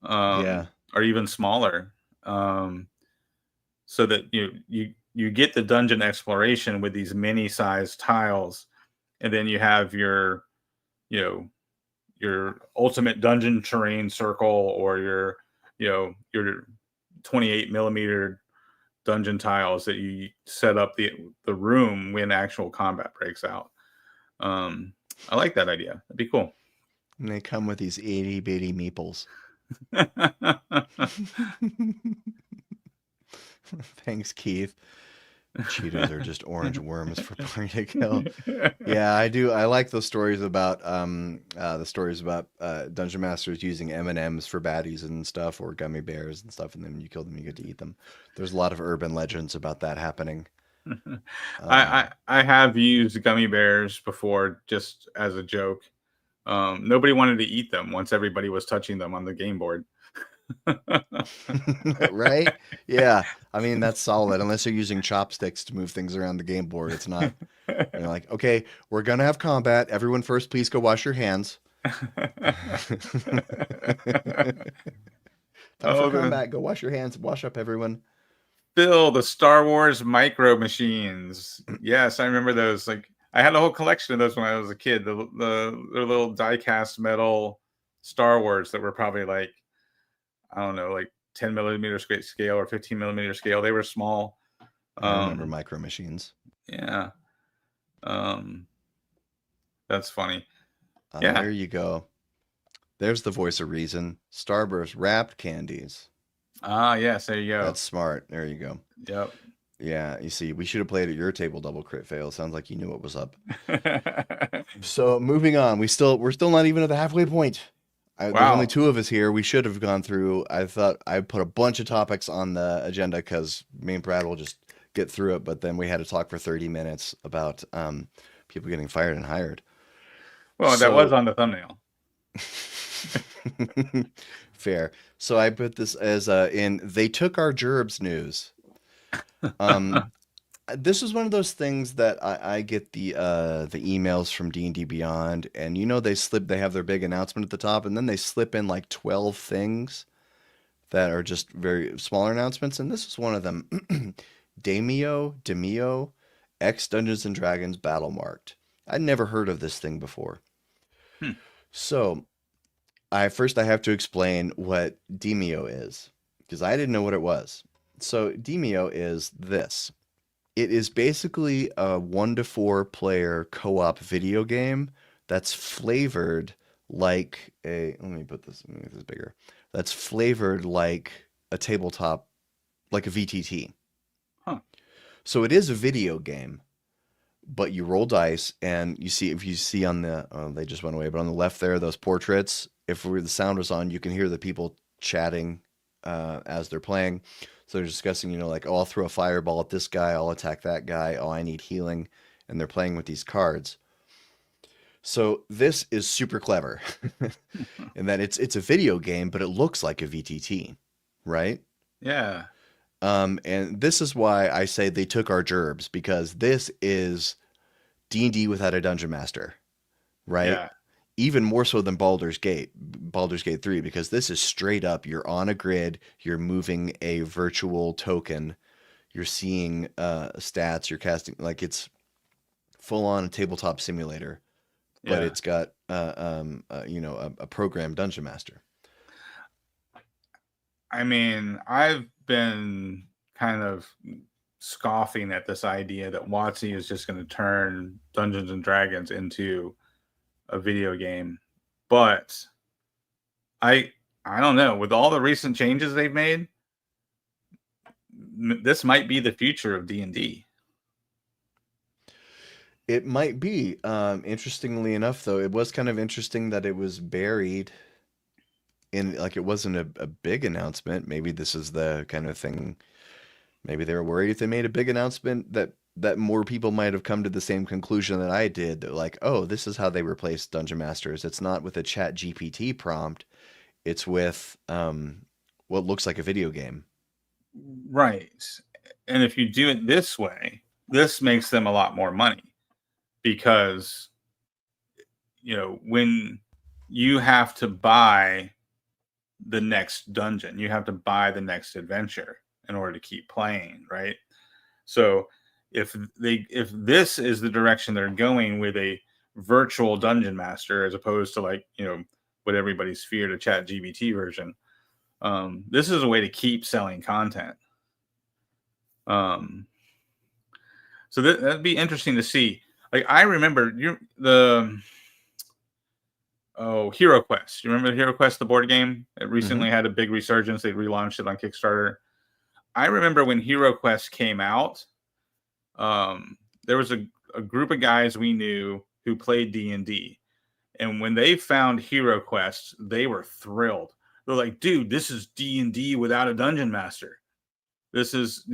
Speaker 1: Yeah.
Speaker 2: or even smaller, so that you get the dungeon exploration with these mini sized tiles, and then you have your ultimate dungeon terrain circle, or your 28 millimeter dungeon tiles that you set up the room when actual combat breaks out. I like that idea. That'd be cool.
Speaker 1: And they come with these itty bitty meeples. Thanks, Keith. Cheetos are just orange worms for party to kill. Yeah, I do. I like those stories about dungeon masters using M&Ms for baddies and stuff, or gummy bears and stuff, and then when you kill them, you get to eat them. There's a lot of urban legends about that happening.
Speaker 2: I have used gummy bears before just as a joke. Nobody wanted to eat them once everybody was touching them on the game board.
Speaker 1: Right? Yeah. I mean, that's solid. Unless you're using chopsticks to move things around the game board, it's not. You're like, okay, we're going to have combat. Everyone first, please go wash your hands. Time for combat. Go wash your hands. Wash up, everyone.
Speaker 2: Bill, the Star Wars micro machines. Yes, I remember those. Like, I had a whole collection of those when I was a kid. The little die-cast metal Star Wars that were probably like, I don't know, like 10 millimeter scale or 15 millimeter scale. They were small.
Speaker 1: I remember micro machines.
Speaker 2: Yeah. That's funny. Yeah.
Speaker 1: There you go. There's the voice of reason. Starburst wrapped candies.
Speaker 2: Ah, yes, there you go.
Speaker 1: That's smart. There you go.
Speaker 2: Yep.
Speaker 1: Yeah, you see, we should have played at your table double crit fail. Sounds like you knew what was up. So moving on, we're still not even at the halfway point.
Speaker 2: Wow.
Speaker 1: There's only two of us here. We should have gone through. I thought I put a bunch of topics on the agenda because me and Brad will just get through it. But then we had to talk for 30 minutes about people getting fired and hired.
Speaker 2: Well, that was on the thumbnail.
Speaker 1: Fair. So I put this as in they took our gerbs news. This is one of those things that I get the emails from D&D Beyond, and they have their big announcement at the top, and then they slip in like 12 things that are just very smaller announcements, and this is one of them. Demio, X Dungeons and Dragons Battle Marked. I'd never heard of this thing before. So I have to explain what Demio is, because I didn't know what it was. So Demio is this. It is basically a 1 to 4 player co-op video game that's flavored like let me make this bigger. That's flavored like a tabletop, like a VTT.
Speaker 2: Huh.
Speaker 1: So it is a video game, but you roll dice, and if you see on the, they just went away, but on the left there, those portraits, if the sound was on, you can hear the people chatting as they're playing. So they're discussing, like, oh, I'll throw a fireball at this guy, I'll attack that guy, oh, I need healing, and they're playing with these cards. So this is super clever in that it's a video game, but it looks like a VTT, right?
Speaker 2: Yeah.
Speaker 1: And this is why I say they took our gerbs, because this is D&D without a dungeon master, right?
Speaker 2: Yeah.
Speaker 1: Even more so than Baldur's Gate 3, because this is straight up, you're on a grid, you're moving a virtual token, you're seeing stats, you're casting, like, it's full on tabletop simulator, but
Speaker 2: Yeah.
Speaker 1: it's got a programmed dungeon master.
Speaker 2: I mean, I've been kind of scoffing at this idea that WotC is just going to turn Dungeons and Dragons into a video game, but I don't know. With all the recent changes they've made, this might be the future of D&D.
Speaker 1: It might be. Interestingly enough, though, it was kind of interesting that it was buried in, like, it wasn't a big announcement. Maybe this is the kind of thing. Maybe they were worried if they made a big announcement that more people might have come to the same conclusion that I did. That, like, oh, this is how they replace Dungeon Masters. It's not with a Chat GPT prompt. It's with what looks like a video game.
Speaker 2: Right. And if you do it this way, this makes them a lot more money, because, when you have to buy the next dungeon, you have to buy the next adventure in order to keep playing, right? So if this is the direction they're going, with a virtual dungeon master, as opposed to, like, what everybody's feared, a Chat GPT version, this is a way to keep selling content. So that'd be interesting to see. Like, I remember Hero Quest. You remember Hero Quest, the board game? It recently had a big resurgence. They relaunched it on Kickstarter. I remember when Hero Quest came out, there was a group of guys we knew who played D&D. And when they found Hero Quest, they were thrilled. They're like, dude, this is D&D without a dungeon master. This is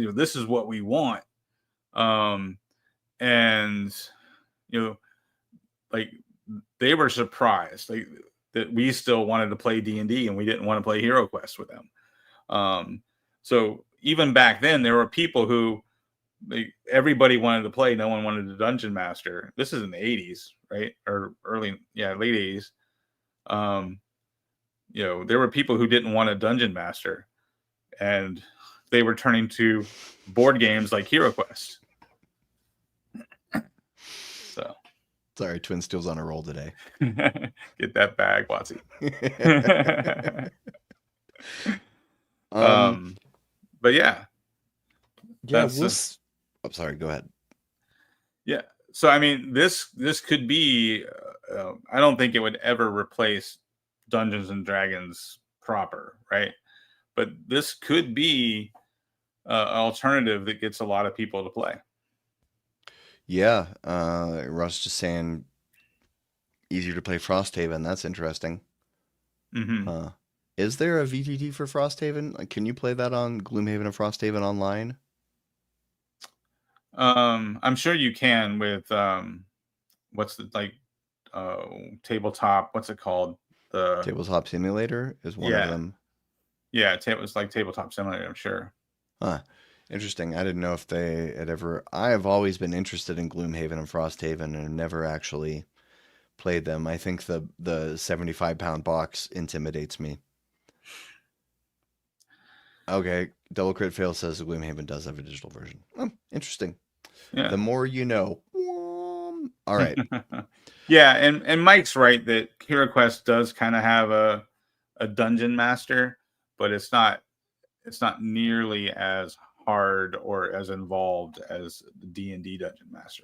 Speaker 2: what we want. And like, they were surprised, like, that we still wanted to play D&D and we didn't want to play Hero Quest with them. So even back then, there were people who, everybody wanted to play. No one wanted a dungeon master. This is in the 80s, right? Or late 80s. There were people who didn't want a dungeon master, and they were turning to board games like Hero Quest. So,
Speaker 1: sorry, Twin Steel's on a roll today.
Speaker 2: Get that bag, WotC. But yeah.
Speaker 1: I'm sorry, go ahead.
Speaker 2: Yeah. So, I mean, this could be, I don't think it would ever replace Dungeons and Dragons proper, right? But this could be an alternative that gets a lot of people to play.
Speaker 1: Yeah. Russ just saying easier to play Frosthaven. That's interesting. Is there a VTT for Frosthaven? Like, can you play that on Gloomhaven and Frosthaven online?
Speaker 2: I'm sure you can with what's the, like, tabletop, what's it called? The
Speaker 1: Tabletop Simulator is one of them.
Speaker 2: Yeah, it was like Tabletop Simulator, I'm sure.
Speaker 1: Huh. Interesting. I didn't know if they had ever. I have always been interested in Gloomhaven and Frosthaven and never actually played them. I think the 75-pound box intimidates me. Okay, Double Crit Fail says the Gloomhaven does have a digital version. Oh, interesting.
Speaker 2: Yeah.
Speaker 1: The more you know. All right.
Speaker 2: Yeah, and Mike's right that Hero Quest does kind of have a dungeon master, but it's not nearly as hard or as involved as the D&D dungeon master.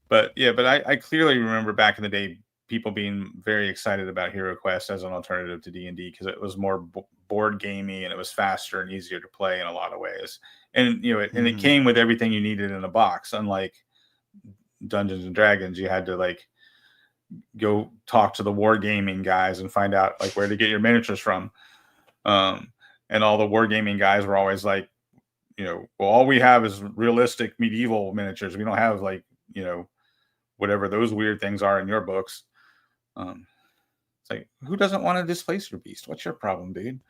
Speaker 2: But I clearly remember back in the day people being very excited about Hero Quest as an alternative to D&D because it was more board gamey and it was faster and easier to play in a lot of ways. And it came with everything you needed in a box. Unlike Dungeons and Dragons, you had to, like, go talk to the wargaming guys and find out, like, where to get your miniatures from. and all the wargaming guys were always like, well, all we have is realistic medieval miniatures. We don't have like, whatever those weird things are in your books. It's like, who doesn't want to displace your beast? What's your problem, dude?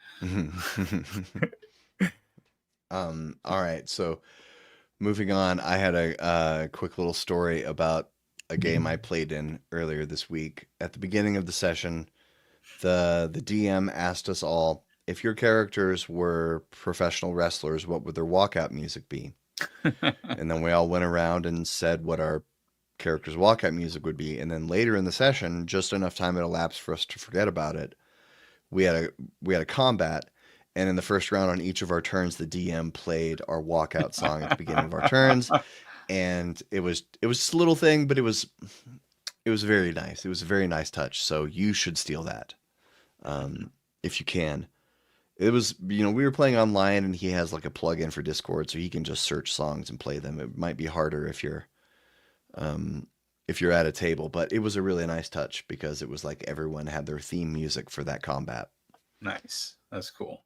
Speaker 1: All right, so moving on, I had a quick little story about a game I played in earlier this week. At the beginning of the session, the DM asked us all, if your characters were professional wrestlers, what would their walkout music be? And then we all went around and said what our character's walkout music would be. And then later in the session, just enough time had elapsed for us to forget about it, we had a combat. And in the first round on each of our turns, the DM played our walkout song at the beginning of our turns. And it was just a little thing, but it was very nice. It was a very nice touch. So you should steal that if you can. It was, we were playing online, and he has like a plug-in for Discord, so he can just search songs and play them. It might be harder if you're at a table, but it was a really nice touch because it was like everyone had their theme music for that combat.
Speaker 2: Nice. That's cool.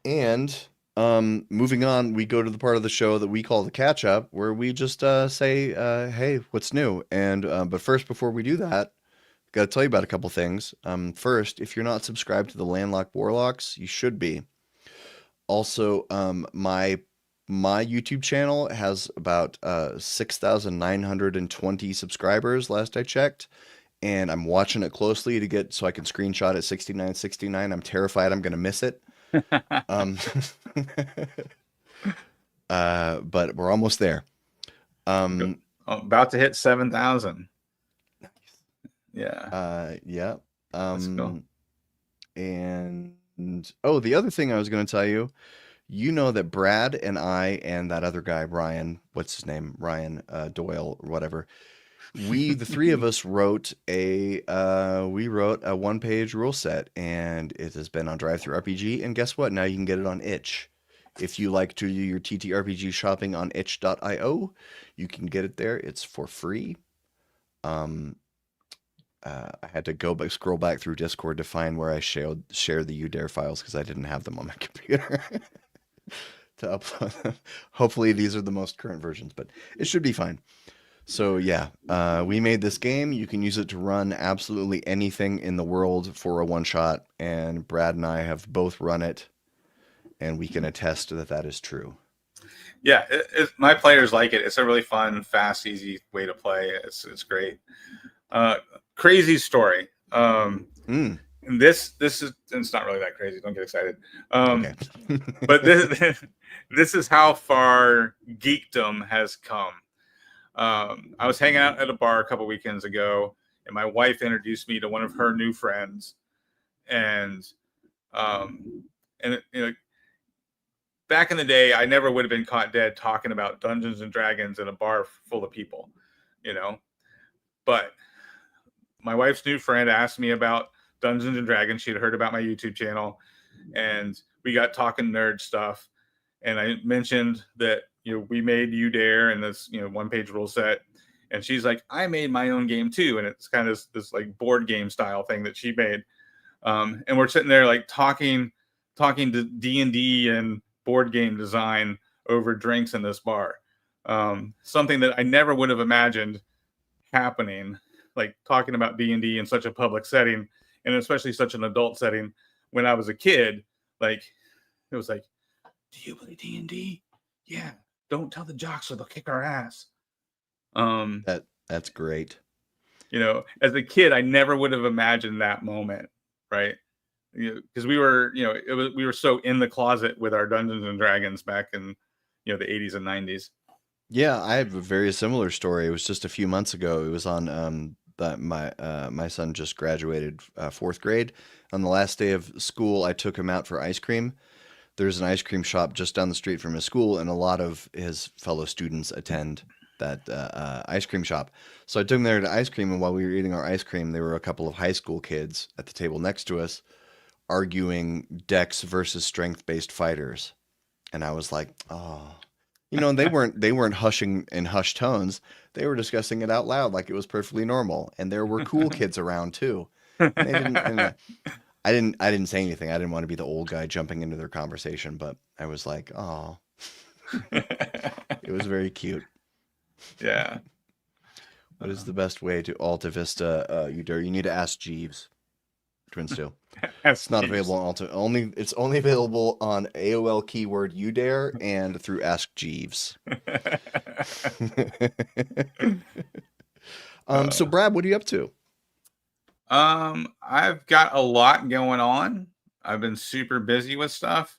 Speaker 1: And moving on, we go to the part of the show that we call the catch-up, where we just say, hey, what's new? And but first, before we do that, got to tell you about a couple things. First, if you're not subscribed to the Landlocked Warlocks, you should be. Also, my YouTube channel has about 6,920 subscribers last I checked, and I'm watching it closely so I can screenshot at 6969. I'm terrified I'm going to miss it. But we're almost there.
Speaker 2: About to hit 7,000.
Speaker 1: Yeah. Yeah.
Speaker 2: Let's go.
Speaker 1: And the other thing I was going to tell you, that Brad and I and that other guy, Ryan, what's his name? Ryan Doyle or whatever. The three of us wrote a one-page rule set, and it has been on DriveThruRPG. And guess what? Now you can get it on itch. If you like to do your TTRPG shopping on itch.io, you can get it there. It's for free. I had to scroll back through Discord to find where I shared the UDare files because I didn't have them on my computer to upload them. Hopefully these are the most current versions, but it should be fine. So yeah, we made this game. You can use it to run absolutely anything in the world for a one-shot, and Brad and I have both run it, and we can attest that is true.
Speaker 2: Yeah, my players like it. It's a really fun, fast, easy way to play. It's great. Crazy story. This is, it's not really that crazy. Don't get excited.
Speaker 1: Okay.
Speaker 2: But this is how far geekdom has come. I was hanging out at a bar a couple weekends ago, and my wife introduced me to one of her new friends. And back in the day, I never would have been caught dead talking about Dungeons and Dragons in a bar full of people, But my wife's new friend asked me about Dungeons and Dragons. She had heard about my YouTube channel, and we got talking nerd stuff. And I mentioned that, we made You Dare and this, one-page rule set. And she's like, I made my own game too. And it's kind of this like board game style thing that she made. And we're sitting there like talking to D&D and board game design over drinks in this bar. Something that I never would have imagined happening, like talking about D&D in such a public setting, and especially such an adult setting. When I was a kid, like it was like, do you play D&D? Yeah. Don't tell the jocks or they'll kick our ass.
Speaker 1: That's great.
Speaker 2: As a kid, I never would have imagined that moment, right? Because we were, we were so in the closet with our Dungeons and Dragons back in, the 80s and 90s.
Speaker 1: Yeah, I have a very similar story. It was just a few months ago. It was on my son just graduated 4th grade. On the last day of school, I took him out for ice cream. There's an ice cream shop just down the street from his school, and a lot of his fellow students attend that ice cream shop. So I took him there to ice cream, and while we were eating our ice cream, there were a couple of high school kids at the table next to us arguing dex versus strength-based fighters. And I was like, oh. And they weren't hushing in hushed tones. They were discussing it out loud like it was perfectly normal. And there were cool kids around too. And I didn't say anything. I didn't want to be the old guy jumping into their conversation, but I was like, oh, it was very cute.
Speaker 2: Yeah.
Speaker 1: What is the best way to Alta Vista Udare? You need to ask Jeeves. Twin Steel. It's not available on Alta. It's only available on AOL keyword Udare and through Ask Jeeves. So Brad, what are you up to?
Speaker 2: I've got a lot going on. I've been super busy with stuff.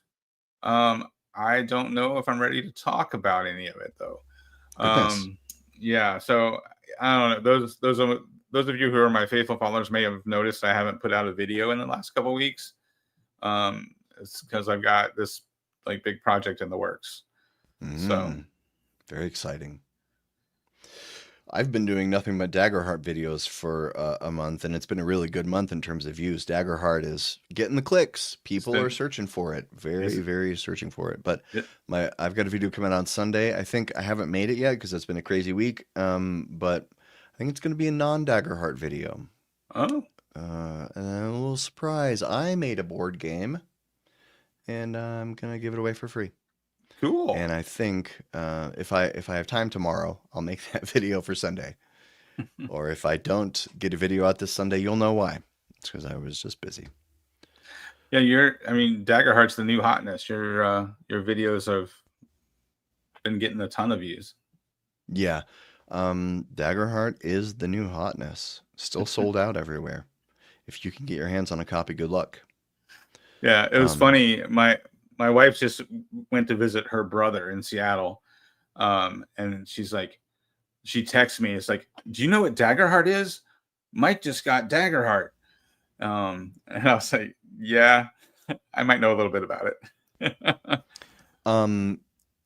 Speaker 2: I don't know if I'm ready to talk about any of it though.
Speaker 1: Goodness.
Speaker 2: Yeah, so I don't know. Those of you who are my faithful followers may have noticed I haven't put out a video in the last couple of weeks. It's because I've got this like big project in the works. So
Speaker 1: very exciting. I've been doing nothing but Daggerheart videos for a month, and it's been a really good month in terms of views. Daggerheart is getting the clicks. People are searching for it. Very searching for it. But I've got a video coming out on Sunday. I think I haven't made it yet because it's been a crazy week. But I think it's going to be a non-Daggerheart video.
Speaker 2: Oh.
Speaker 1: And a little surprise. I made a board game, and I'm going to give it away for free.
Speaker 2: Cool.
Speaker 1: And I think if I have time tomorrow, I'll make that video for Sunday. Or if I don't get a video out this Sunday, you'll know why. It's because I was just busy.
Speaker 2: Yeah, Daggerheart's the new hotness. Your videos have been getting a ton of views.
Speaker 1: Yeah. Daggerheart is the new hotness. Still sold out everywhere. If you can get your hands on a copy, good luck.
Speaker 2: Yeah, it was funny. My wife just went to visit her brother in Seattle. And she's like, she texts me. It's like, do you know what Daggerheart is? Mike just got Daggerheart. And I was like, yeah, I might know a little bit about it.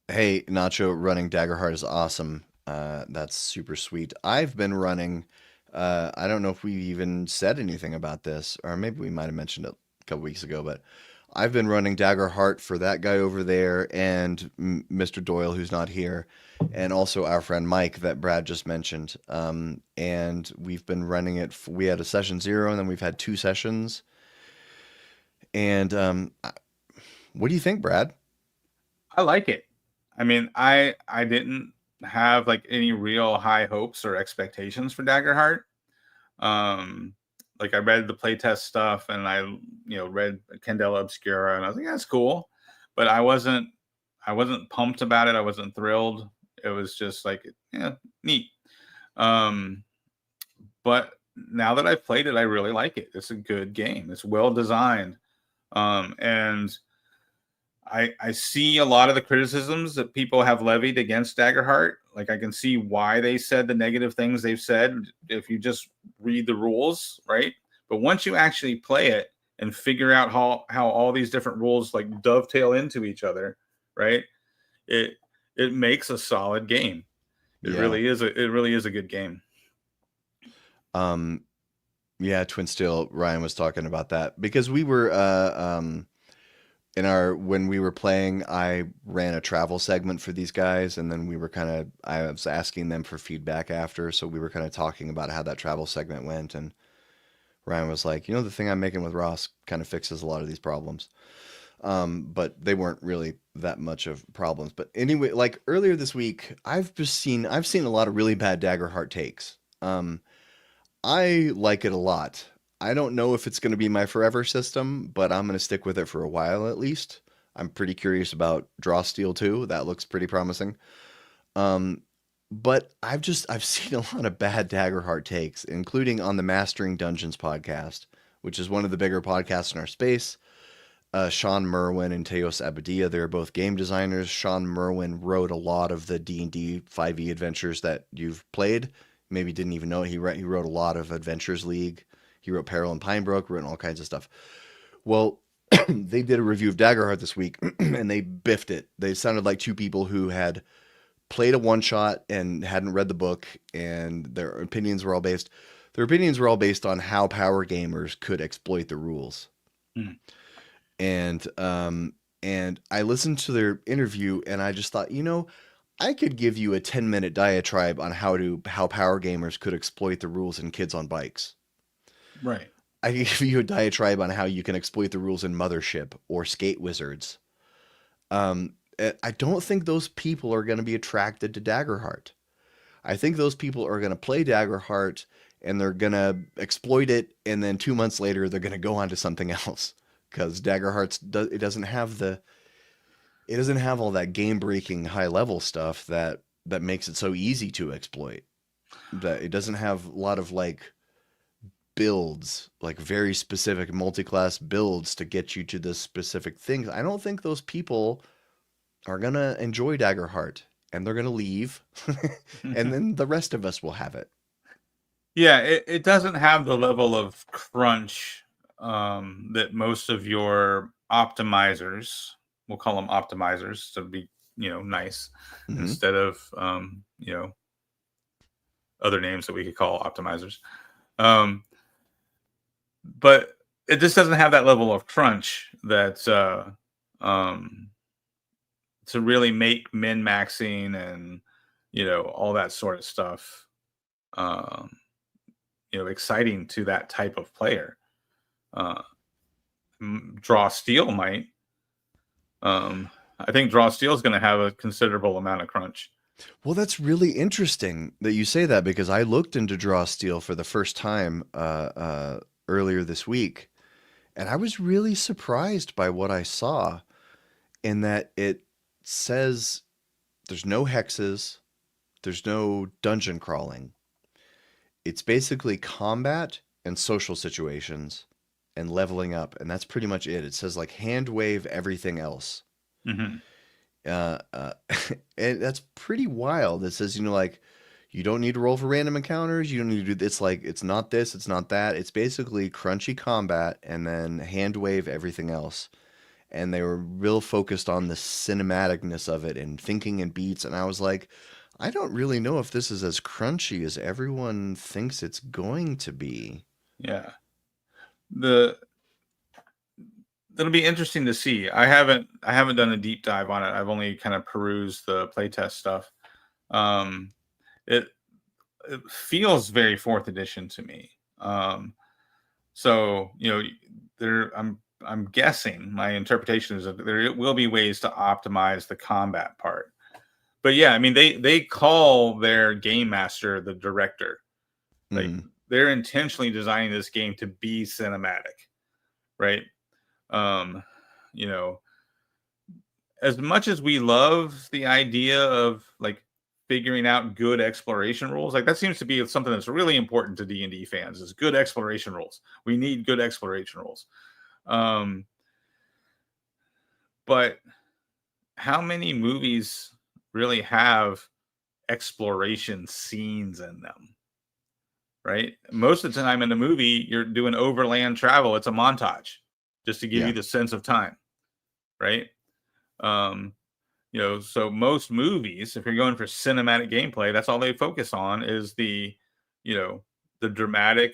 Speaker 1: Hey, Nacho, running Daggerheart is awesome. That's super sweet. I've been running, I don't know if we even said anything about this, or maybe we might have mentioned it a couple weeks ago, but I've been running Daggerheart for that guy over there and Mr. Doyle, who's not here, and also our friend Mike that Brad just mentioned. And we've been running it. We had a session 0, and then we've had 2 sessions. And what do you think, Brad?
Speaker 2: I like it. I mean, I didn't have like any real high hopes or expectations for Daggerheart. Like I read the playtest stuff and I read Candela Obscura and I was like, that's cool. But I wasn't pumped about it. I wasn't thrilled. It was just like, yeah, neat. But now that I've played it, I really like it. It's a good game. It's well designed. And I see a lot of the criticisms that people have levied against Daggerheart. Like I can see why they said the negative things they've said if you just read the rules, right? But once you actually play it and figure out how all these different rules like dovetail into each other, right? It makes a solid game. It really is a good game.
Speaker 1: Yeah, Twin Steel, Ryan was talking about that because we were when we were playing, I ran a travel segment for these guys, and then I was asking them for feedback after, so we were kind of talking about how that travel segment went, and Ryan was like, the thing I'm making with Ross kind of fixes a lot of these problems. But they weren't really that much of problems. But anyway, like earlier this week, I've seen a lot of really bad Daggerheart takes. I like it a lot. I don't know if it's going to be my forever system, but I'm going to stick with it for a while at least. I'm pretty curious about Draw Steel too. That looks pretty promising. But I've seen a lot of bad Daggerheart takes, including on the Mastering Dungeons podcast, which is one of the bigger podcasts in our space. Sean Merwin and Teos Abadia, they're both game designers. Sean Merwin wrote a lot of the D&D 5e adventures that you've played. Maybe didn't even know it. He wrote a lot of Adventures League. He wrote Peril in Pinebrook, written all kinds of stuff. Well, they did a review of Daggerheart this week, and they biffed it. They sounded like two people who had played a one-shot and hadn't read the book, and their opinions were all based on how power gamers could exploit the rules.
Speaker 2: Mm.
Speaker 1: And I listened to their interview, and I just thought, I could give you a 10-minute diatribe on how power gamers could exploit the rules in Kids on Bikes.
Speaker 2: Right.
Speaker 1: I can give you a diatribe on how you can exploit the rules in Mothership or Skate Wizards. I don't think those people are going to be attracted to Daggerheart. I think those people are going to play Daggerheart and they're going to exploit it, and then 2 months later they're going to go on to something else because it doesn't have all that game breaking high level stuff that makes it so easy to exploit. That it doesn't have a lot of like builds, like very specific multi-class builds to get you to the specific things. I don't think those people are gonna enjoy Daggerheart, and they're gonna leave, and then the rest of us will have it.
Speaker 2: Yeah, it doesn't have the level of crunch that most of your optimizers, we'll call them optimizers to be, nice, instead of, other names that we could call optimizers. But it just doesn't have that level of crunch that to really make min-maxing and, all that sort of stuff, exciting to that type of player. Draw Steel might. I think Draw Steel is going to have a considerable amount of crunch.
Speaker 1: Well, that's really interesting that you say that, because I looked into Draw Steel for the first time earlier this week, and I was really surprised by what I saw, in that it says there's no hexes, there's no dungeon crawling. It's basically combat and social situations and leveling up, and that's pretty much it. It says like hand wave everything else.
Speaker 2: Mm-hmm.
Speaker 1: And that's pretty wild. It says, like, you don't need to roll for random encounters. You don't need to do. It's like, it's not this, it's not that. It's basically crunchy combat and then hand wave everything else. And they were real focused on the cinematicness of it and thinking in beats. And I was like, I don't really know if this is as crunchy as everyone thinks it's going to be.
Speaker 2: Yeah. It'll be interesting to see. I haven't done a deep dive on it. I've only kind of perused the playtest stuff. It feels very fourth edition to me. So I'm guessing, my interpretation is that there will be ways to optimize the combat part. But yeah, I mean, they call their game master the director. Like, they're intentionally designing this game to be cinematic, right? As much as we love the idea of like figuring out good exploration rules, like that seems to be something that's really important to D&D fans, is good exploration rules. We need good exploration rules. But how many movies really have exploration scenes in them? Right? Most of the time in a movie, you're doing overland travel. It's a montage just to give you the sense of time. Right? So most movies, if you're going for cinematic gameplay, that's all they focus on is the dramatic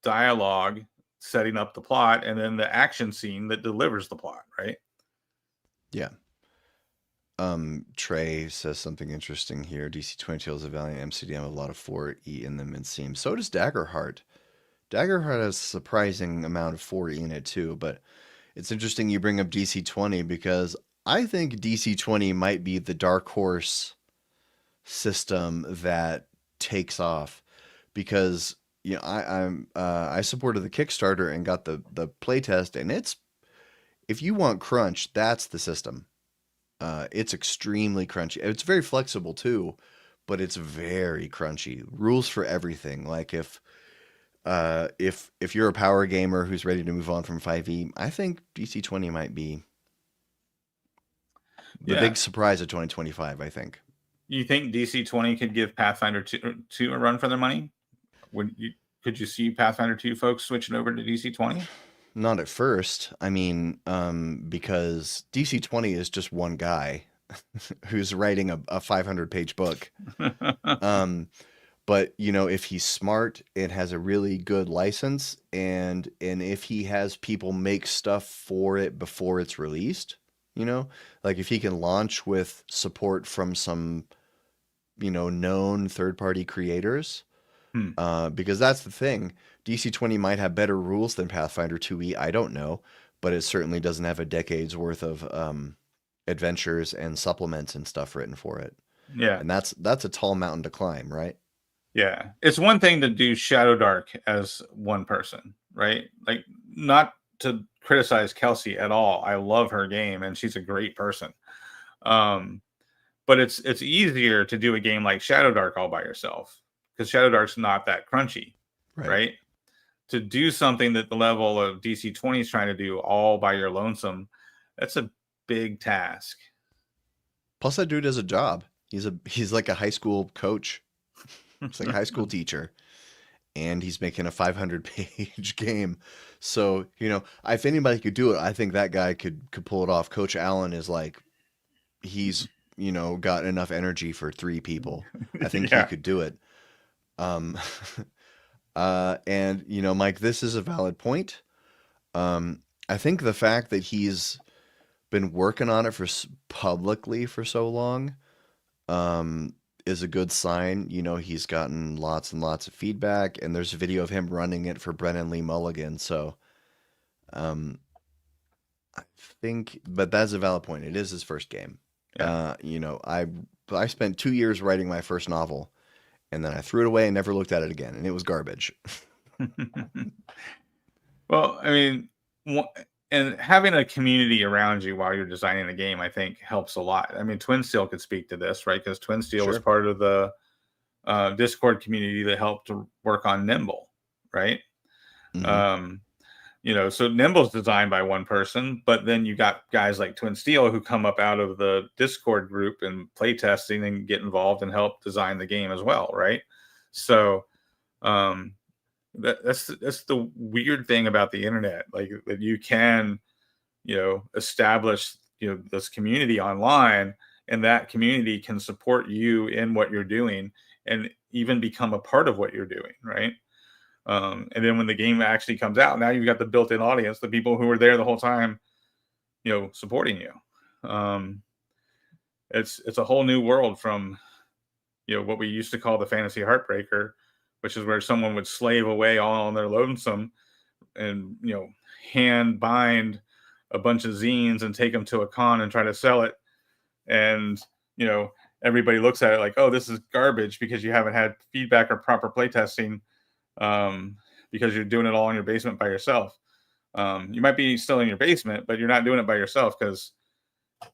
Speaker 2: dialogue setting up the plot, and then the action scene that delivers the plot, right?
Speaker 1: Yeah. Trey says something interesting here. DC 20 Tales of Valiant MCDM have a lot of 4E in them, it seems. So does Daggerheart. Daggerheart has a surprising amount of 4E in it too, but it's interesting you bring up DC 20, because I think DC 20 might be the dark horse system that takes off, because I supported the Kickstarter and got the playtest, and if you want crunch, that's the system. It's extremely crunchy. It's very flexible too, but it's very crunchy. Rules for everything. Like if you're a power gamer who's ready to move on from 5e, I think DC 20 might be the big surprise of 2025, I think.
Speaker 2: You think DC 20 could give Pathfinder 2 a run for their money? Could you see Pathfinder 2 folks switching over to DC 20?
Speaker 1: Not at first. I mean, because DC 20 is just one guy who's writing a 500-page book. But if he's smart and has a really good license, and if he has people make stuff for it before it's released, like if he can launch with support from some known third-party creators,
Speaker 2: Hmm.
Speaker 1: Because that's the thing. DC-20 might have better rules than Pathfinder 2e. I don't know, but it certainly doesn't have a decade's worth of adventures and supplements and stuff written for it.
Speaker 2: Yeah.
Speaker 1: And that's a tall mountain to climb, right?
Speaker 2: Yeah. It's one thing to do Shadow Dark as one person, right? Like, not to criticize Kelsey at all. I love her game and she's a great person. But it's easier to do a game like Shadow Dark all by yourself, because Shadow Dark's not that crunchy, right? To do something that the level of DC-20 is trying to do all by your lonesome, that's a big task.
Speaker 1: Plus, that dude has a job. He's like a high school coach. He's like a high school teacher, and he's making a 500-page game. So, if anybody could do it, I think that guy could pull it off. Coach Allen is like, he's got enough energy for 3 people. I think he could do it. And Mike, this is a valid point. I think the fact that he's been working on it publicly for so long is a good sign. He's gotten lots and lots of feedback, and there's a video of him running it for Brennan Lee Mulligan. So I think, but that's a valid point. It is his first game. Yeah. I spent 2 years writing my first novel, and then I threw it away and never looked at it again, and it was garbage.
Speaker 2: Well, I mean, and having a community around you while you're designing a game, I think, helps a lot. I mean, Twin Steel could speak to this, right? Because Twin Steel was part of the Discord community that helped to work on Nimble, right? Mm-hmm. So Nimble's designed by one person, but then you got guys like Twin Steel who come up out of the Discord group and play testing and get involved and help design the game as well, right? So that's the weird thing about the internet, like that you can establish this community online, and that community can support you in what you're doing and even become a part of what you're doing, right? And then when the game actually comes out, now you've got the built-in audience, the people who were there the whole time, supporting you. It's a whole new world from what we used to call the fantasy heartbreaker, which is where someone would slave away all on their lonesome and hand bind a bunch of zines and take them to a con and try to sell it. And everybody looks at it like, oh, this is garbage because you haven't had feedback or proper playtesting, because you're doing it all in your basement by yourself. You might be still in your basement, but you're not doing it by yourself because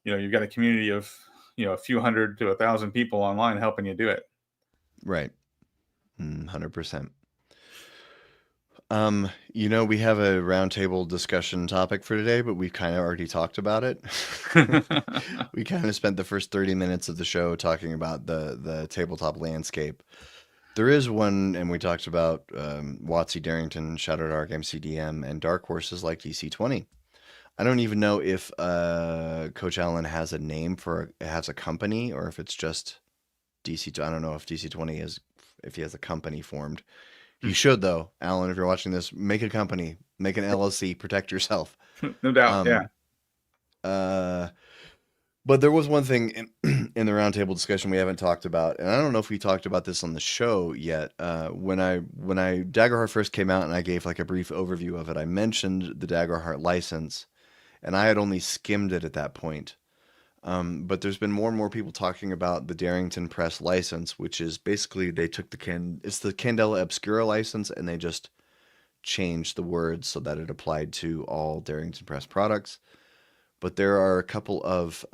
Speaker 2: you've got a community of a few hundred to 1,000 people online helping you do it.
Speaker 1: Right. 100%. We have a roundtable discussion topic for today, but we've kind of already talked about it. We kind of spent the first 30 minutes of the show talking about the tabletop landscape. There is one, and we talked about WotC, Darrington, Shadow Dark, MCDM, and Dark Horses like DC-20. I don't even know if Coach Allen has a name has a company, or if it's just DC. I don't know if DC-20 is, if he has a company formed. He should, though. Alan, if you're watching this, make a company, make an LLC, protect yourself.
Speaker 2: No doubt.
Speaker 1: But there was one thing in the roundtable discussion we haven't talked about, and I don't know if we talked about this on the show yet. When Daggerheart first came out, and I gave like a brief overview of it, I mentioned the Daggerheart license, and I had only skimmed it at that point. But there's been more and more people talking about the Darrington Press license, which is basically they took it's the Candela Obscura license, and they just changed the words so that it applied to all Darrington Press products. But there are a couple of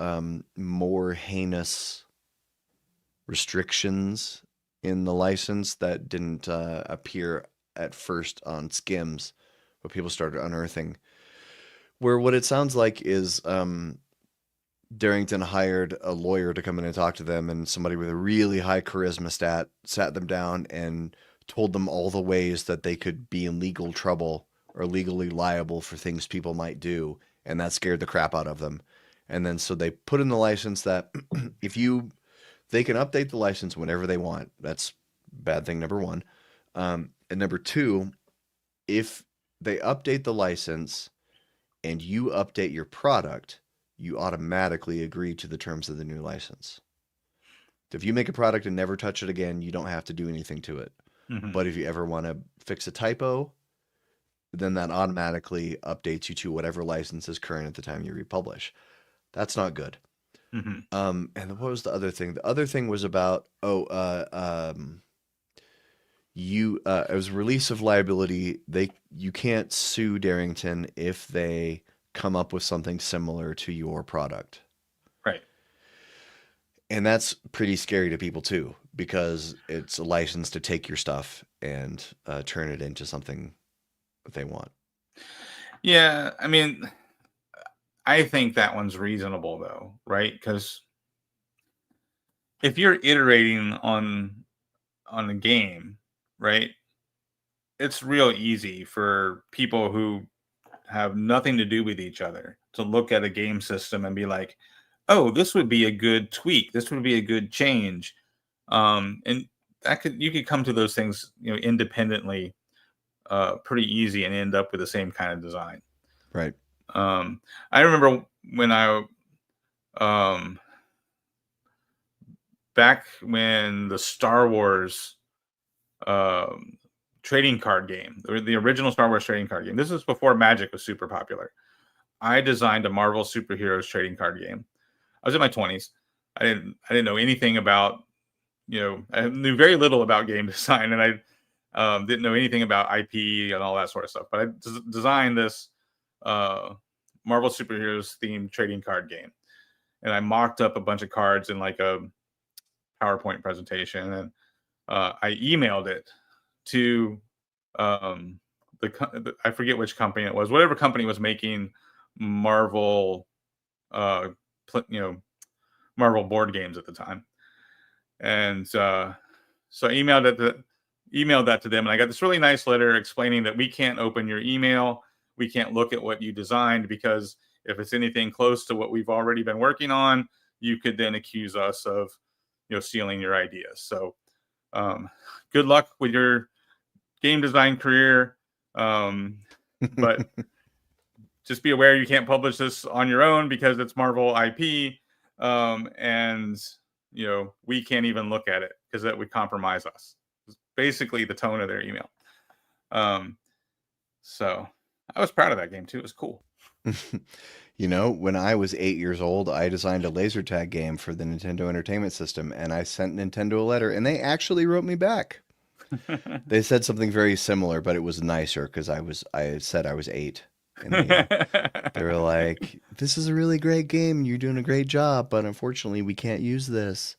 Speaker 1: more heinous restrictions in the license that didn't appear at first on skims, but people started unearthing. Where what it sounds like is Darrington hired a lawyer to come in and talk to them, and somebody with a really high charisma sat them down and told them all the ways that they could be in legal trouble or legally liable for things people might do. And that scared the crap out of them. And then so they put in the license that they can update the license whenever they want. That's bad thing number one. And number two, if they update the license and you update your product, you automatically agree to the terms of the new license. If you make a product and never touch it again, you don't have to do anything to it. But if you ever want to fix a typo, then that automatically updates you to whatever license is current at the time you republish. That's not good. And what was the other thing? The other thing was about it was release of liability. You can't sue Darrington if they come up with something similar to your product.
Speaker 2: Right.
Speaker 1: And that's pretty scary to people too, because it's a license to take your stuff and turn it into something that they want.
Speaker 2: Yeah, I mean, I think that one's reasonable though, right? Because if you're iterating on a game, right, it's real easy for people who have nothing to do with each other to look at a game system and be like, oh, this would be a good tweak, this would be a good change, and you could come to those things, independently, pretty easy, and end up with the same kind of design.
Speaker 1: Right.
Speaker 2: I remember when back when the Star Wars trading card game, the original Star Wars trading card game. This was before Magic was super popular. I designed a Marvel superheroes trading card game. I was in my 20s. I didn't know anything about, I knew very little about game design, and I didn't know anything about IP and all that sort of stuff. But I designed this Marvel superheroes themed trading card game, and I mocked up a bunch of cards in like a PowerPoint presentation, and I emailed it to I forget which company it was, whatever company was making Marvel, Marvel board games at the time, and so I emailed that to them, and I got this really nice letter explaining that we can't open your email, we can't look at what you designed, because if it's anything close to what we've already been working on, you could then accuse us of, stealing your ideas. So good luck with your game design career, but just be aware you can't publish this on your own because it's Marvel IP, and we can't even look at it because that would compromise us. It's basically the tone of their email. So I was proud of that game too. It was cool.
Speaker 1: When I was 8 years old, I designed a laser tag game for the Nintendo Entertainment System, and I sent Nintendo a letter, and they actually wrote me back. They said something very similar, but it was nicer because I said I was 8. And they were like, "This is a really great game. You're doing a great job, but unfortunately, we can't use this.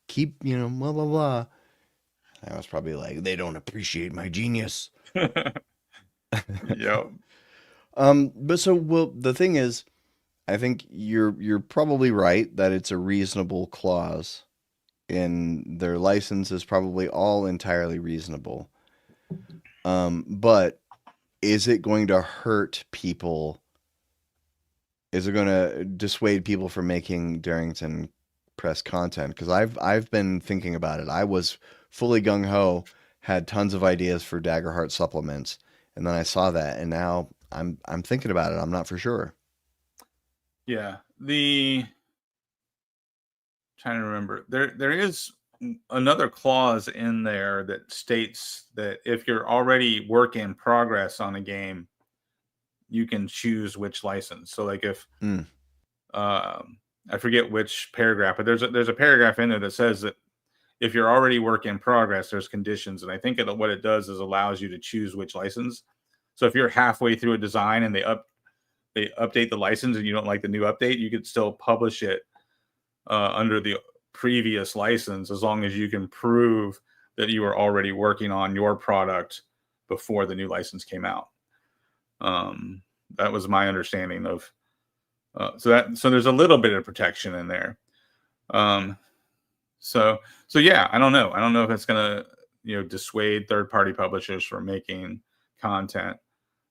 Speaker 1: Keep, blah, blah, blah." I was probably like, "They don't appreciate my genius."
Speaker 2: Yep.
Speaker 1: But the thing is, I think you're probably right that it's a reasonable clause, and their license is probably all entirely reasonable. But is it going to hurt people? Is it going to dissuade people from making Darrington Press content? Because I've been thinking about it. I was fully gung ho, had tons of ideas for Daggerheart supplements, and then I saw that, and now I'm thinking about it. I'm not for sure.
Speaker 2: Yeah, trying to remember. There is another clause in there that states that if you're already work in progress on a game, you can choose which license. So like if I forget which paragraph, but there's a paragraph in there that says that if you're already work in progress, there's conditions, and I think what it does is allows you to choose which license. So if you're halfway through a design and they update the license and you don't like the new update, you could still publish it under the previous license, as long as you can prove that you were already working on your product before the new license came out. That was my understanding of. So there's a little bit of protection in there. So yeah, I don't know. I don't know if it's gonna dissuade third-party publishers from making content.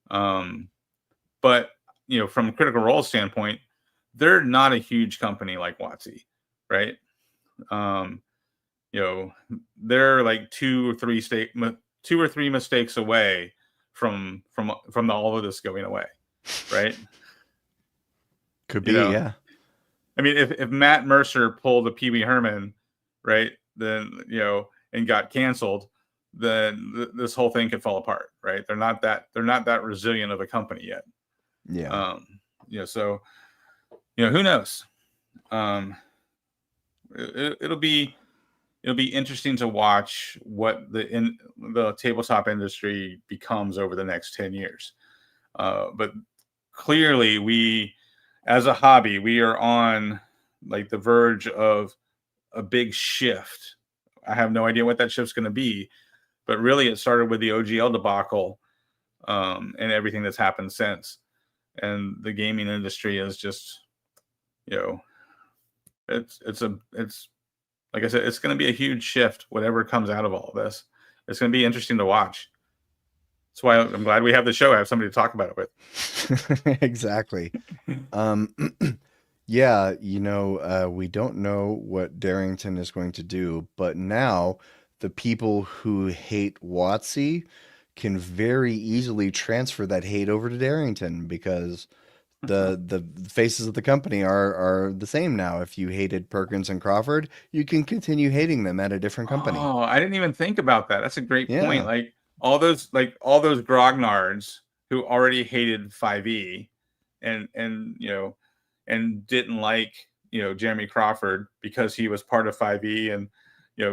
Speaker 2: But from a Critical Role standpoint, they're not a huge company like WotC, right? They're like two or three mistakes away from all of this going away, right?
Speaker 1: Could be, yeah.
Speaker 2: I mean, if Matt Mercer pulled a Pee Wee Herman, right, then and got canceled, then this whole thing could fall apart, right? They're not that resilient of a company yet.
Speaker 1: Yeah.
Speaker 2: So who knows? It'll be interesting to watch what the tabletop industry becomes over the next 10 years. But clearly, we, as a hobby, we are on like the verge of a big shift. I have no idea what that shift's going to be, but really it started with the OGL debacle, and everything that's happened since. And the gaming industry is just, it's like I said, it's going to be a huge shift, whatever comes out of all of this. It's going to be interesting to watch. That's why I'm glad we have the show. I have somebody to talk about it with.
Speaker 1: Exactly. Yeah, we don't know what Darrington is going to do, but now the people who hate WotC can very easily transfer that hate over to Darrington because the faces of the company are the same now. If you hated Perkins and Crawford, you can continue hating them at a different company.
Speaker 2: Oh, I didn't even think about that. That's a great point.
Speaker 1: Yeah.
Speaker 2: Like all those grognards who already hated 5e and didn't like Jeremy Crawford because he was part of 5e and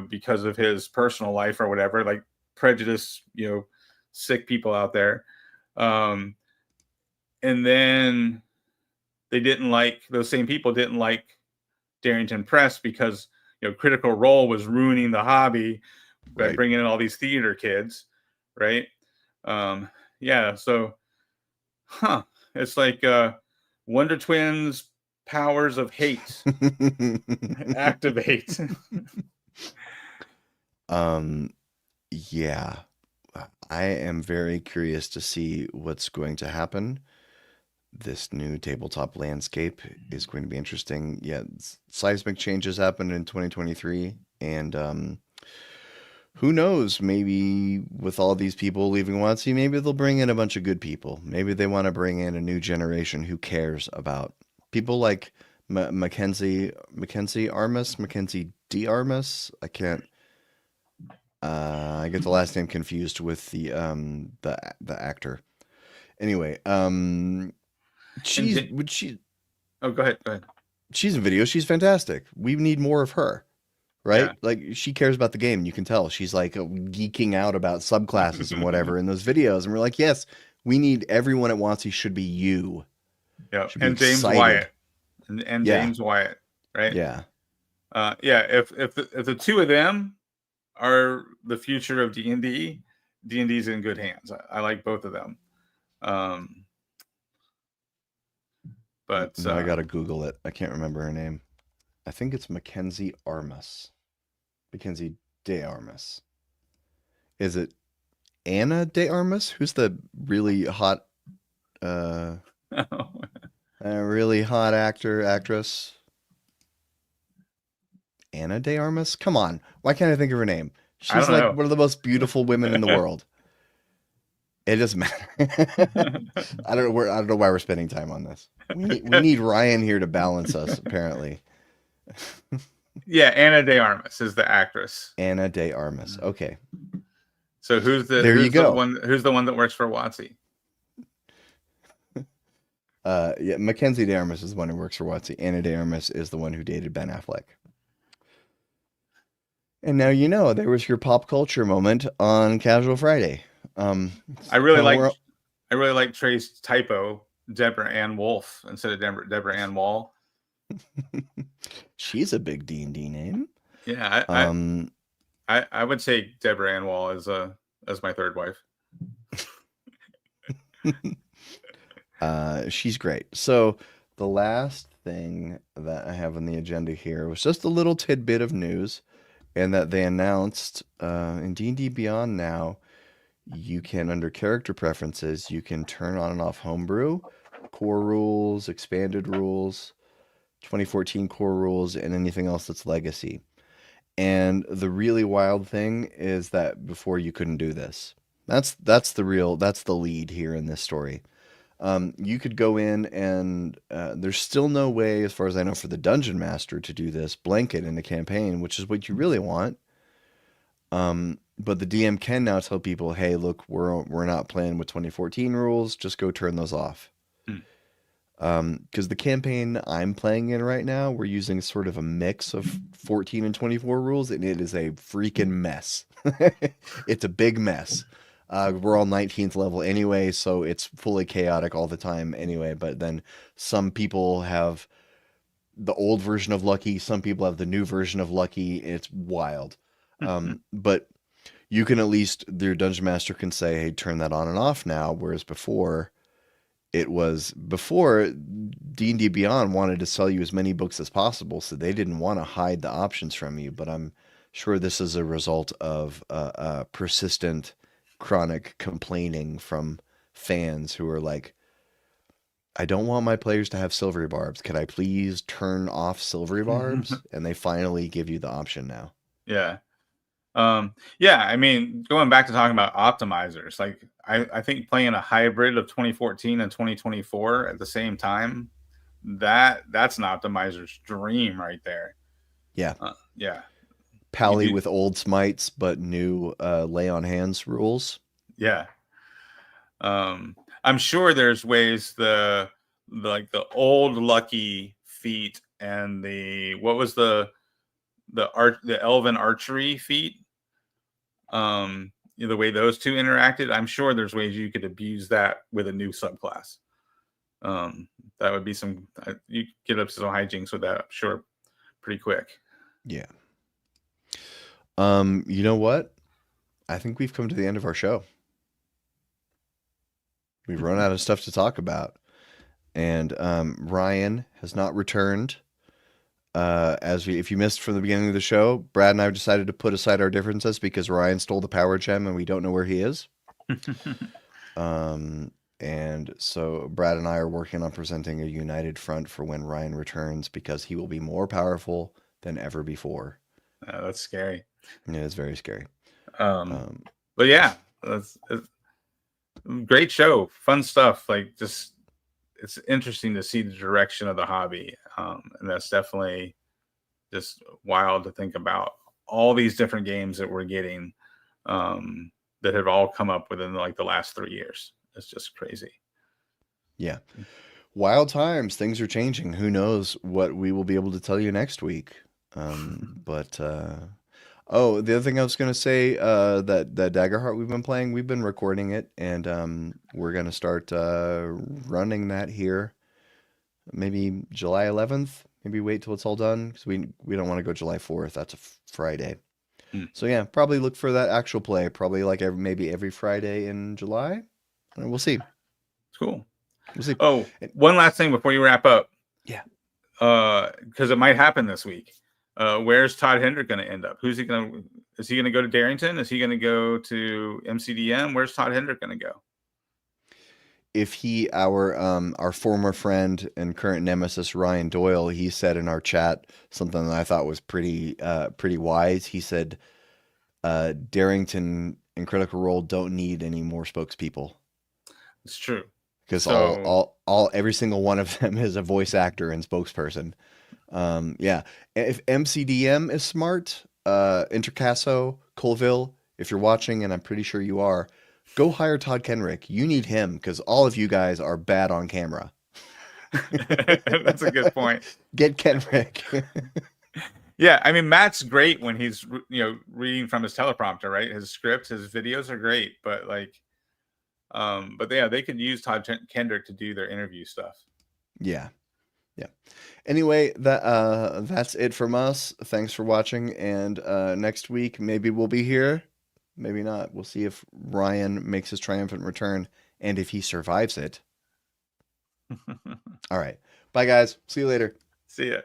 Speaker 2: because of his personal life or whatever, like prejudice, sick people out there. And then those same people didn't like Darrington Press because Critical Role was ruining the hobby by bringing in all these theater kids, right? So it's like Wonder Twins powers of hate activate.
Speaker 1: Yeah, I am very curious to see what's going to happen. This new tabletop landscape is going to be interesting. Yeah, seismic changes happened in 2023, and who knows? Maybe with all these people leaving WotC, maybe they'll bring in a bunch of good people. Maybe they want to bring in a new generation who cares about people like Mackenzie D. Armas. I can't. I get the last name confused with the actor. Anyway,
Speaker 2: Oh, go ahead.
Speaker 1: She's in videos. She's fantastic. We need more of her, right?
Speaker 2: Yeah.
Speaker 1: Like she cares about the game. You can tell she's like geeking out about subclasses and whatever in those videos. And we're like, yes, we need everyone at WotC should be you.
Speaker 2: Yeah,
Speaker 1: Should be
Speaker 2: and James
Speaker 1: excited.
Speaker 2: Wyatt, and James Wyatt, right?
Speaker 1: Yeah.
Speaker 2: If the two of them are the future of D&D, D&D's in good hands. I like both of them. But
Speaker 1: I gotta Google it. I can't remember her name. I think it's Mackenzie Armas. Mackenzie De Armas. Is it Anna De Armas? Who's the really hot really hot actress? Anna De Armas? Come on. Why can't I think of her name? She's like one of the most beautiful women in the world. It doesn't matter. I don't know why we're spending time on this. We need Ryan here to balance us, apparently.
Speaker 2: Yeah, Anna De Armas is the actress.
Speaker 1: Anna De Armas. Okay.
Speaker 2: So who's the one that works for WotC?
Speaker 1: Yeah, Mackenzie De Armas is the one who works for WotC. Anna De Armas is the one who dated Ben Affleck. And now there was your pop culture moment on Casual Friday.
Speaker 2: I really like Trey's typo, Deborah Ann Wolf instead of Deborah Ann Wall.
Speaker 1: She's a big D&D name.
Speaker 2: Yeah, I would say Deborah Ann Wall as my third wife.
Speaker 1: She's great. So the last thing that I have on the agenda here was just a little tidbit of news, and that they announced in D&D Beyond now, you can, under character preferences, you can turn on and off homebrew, core rules, expanded rules, 2014 core rules, and anything else that's legacy. And the really wild thing is that before you couldn't do this. That's the lead here in this story. You could go in and there's still no way, as far as I know, for the dungeon master to do this blanket in the campaign, which is what you really want. but the DM can now tell people, hey, look, we're not playing with 2014 rules. Just go turn those off.
Speaker 2: Hmm.
Speaker 1: Because the campaign I'm playing in right now, we're using sort of a mix of 14 and 24 rules, and it is a freaking mess. It's a big mess. We're all 19th level anyway, so it's fully chaotic all the time anyway. But then some people have the old version of Lucky, some people have the new version of Lucky. It's wild. But you can at least, your dungeon master can say, hey, turn that on and off now, whereas before D&D Beyond wanted to sell you as many books as possible, so they didn't want to hide the options from you. But I'm sure this is a result of persistent, chronic complaining from fans who are like, I don't want my players to have silvery barbs. Can I please turn off silvery barbs? And they finally give you the option now.
Speaker 2: Yeah. Yeah, I mean, going back to talking about optimizers, like I think playing a hybrid of 2014 and 2024 at the same time, that's an optimizer's dream right there.
Speaker 1: Yeah.
Speaker 2: Yeah.
Speaker 1: Pally with old smites, but new lay on hands rules.
Speaker 2: Yeah. I'm sure there's ways the old Lucky feat and what was the elven archery feat, the way those two interacted, I'm sure there's ways you could abuse that with a new subclass. That would be you get up to some hijinks with that, I'm sure, pretty quick.
Speaker 1: Yeah. You know what? I think we've come to the end of our show. We've run out of stuff to talk about. And Ryan has not returned. If you missed from the beginning of the show, Brad and I have decided to put aside our differences because Ryan stole the power gem and we don't know where he is. And so Brad and I are working on presenting a united front for when Ryan returns, because he will be more powerful than ever before.
Speaker 2: That's scary.
Speaker 1: It is very scary.
Speaker 2: But yeah, it's great show, fun stuff. Like, just, it's interesting to see the direction of the hobby, and that's definitely just wild to think about all these different games that we're getting, that have all come up within like the last 3 years. It's just crazy.
Speaker 1: Yeah, wild times. Things are changing. Who knows what we will be able to tell you next week? Oh, the other thing I was going to say, that Daggerheart we've been playing, we've been recording it, and we're going to start running that here maybe July 11th. Maybe wait till it's all done, because we don't want to go July 4th. That's a Friday. So yeah, probably look for that actual play. Probably like maybe every Friday in July. And we'll see.
Speaker 2: It's cool.
Speaker 1: We'll see.
Speaker 2: Oh, one last thing before you wrap up.
Speaker 1: Yeah.
Speaker 2: Because it might happen this week. Where's Todd Hendrick going to end up? Is he going to go to Darrington? Is he going to go to MCDM? Where's Todd Hendrick going to go?
Speaker 1: If our former friend and current nemesis Ryan Doyle, he said in our chat something that I thought was pretty wise. He said, Darrington and Critical Role don't need any more spokespeople.
Speaker 2: It's true,
Speaker 1: because every single one of them is a voice actor and spokesperson. Yeah, if MCDM is smart, Intercasso, Colville, if you're watching, and I'm pretty sure you are, go hire Todd Kenrick. You need him, because all of you guys are bad on camera.
Speaker 2: That's a good point.
Speaker 1: Get Kenrick.
Speaker 2: Yeah, I mean, Matt's great when he's reading from his teleprompter, right? His scripts, his videos are great, but yeah, they could use Todd Kendrick to do their interview stuff.
Speaker 1: Yeah. Anyway, that's it from us. Thanks for watching, and next week maybe we'll be here, maybe not. We'll see if Ryan makes his triumphant return and if he survives it. All right, bye guys. See you later.
Speaker 2: See ya.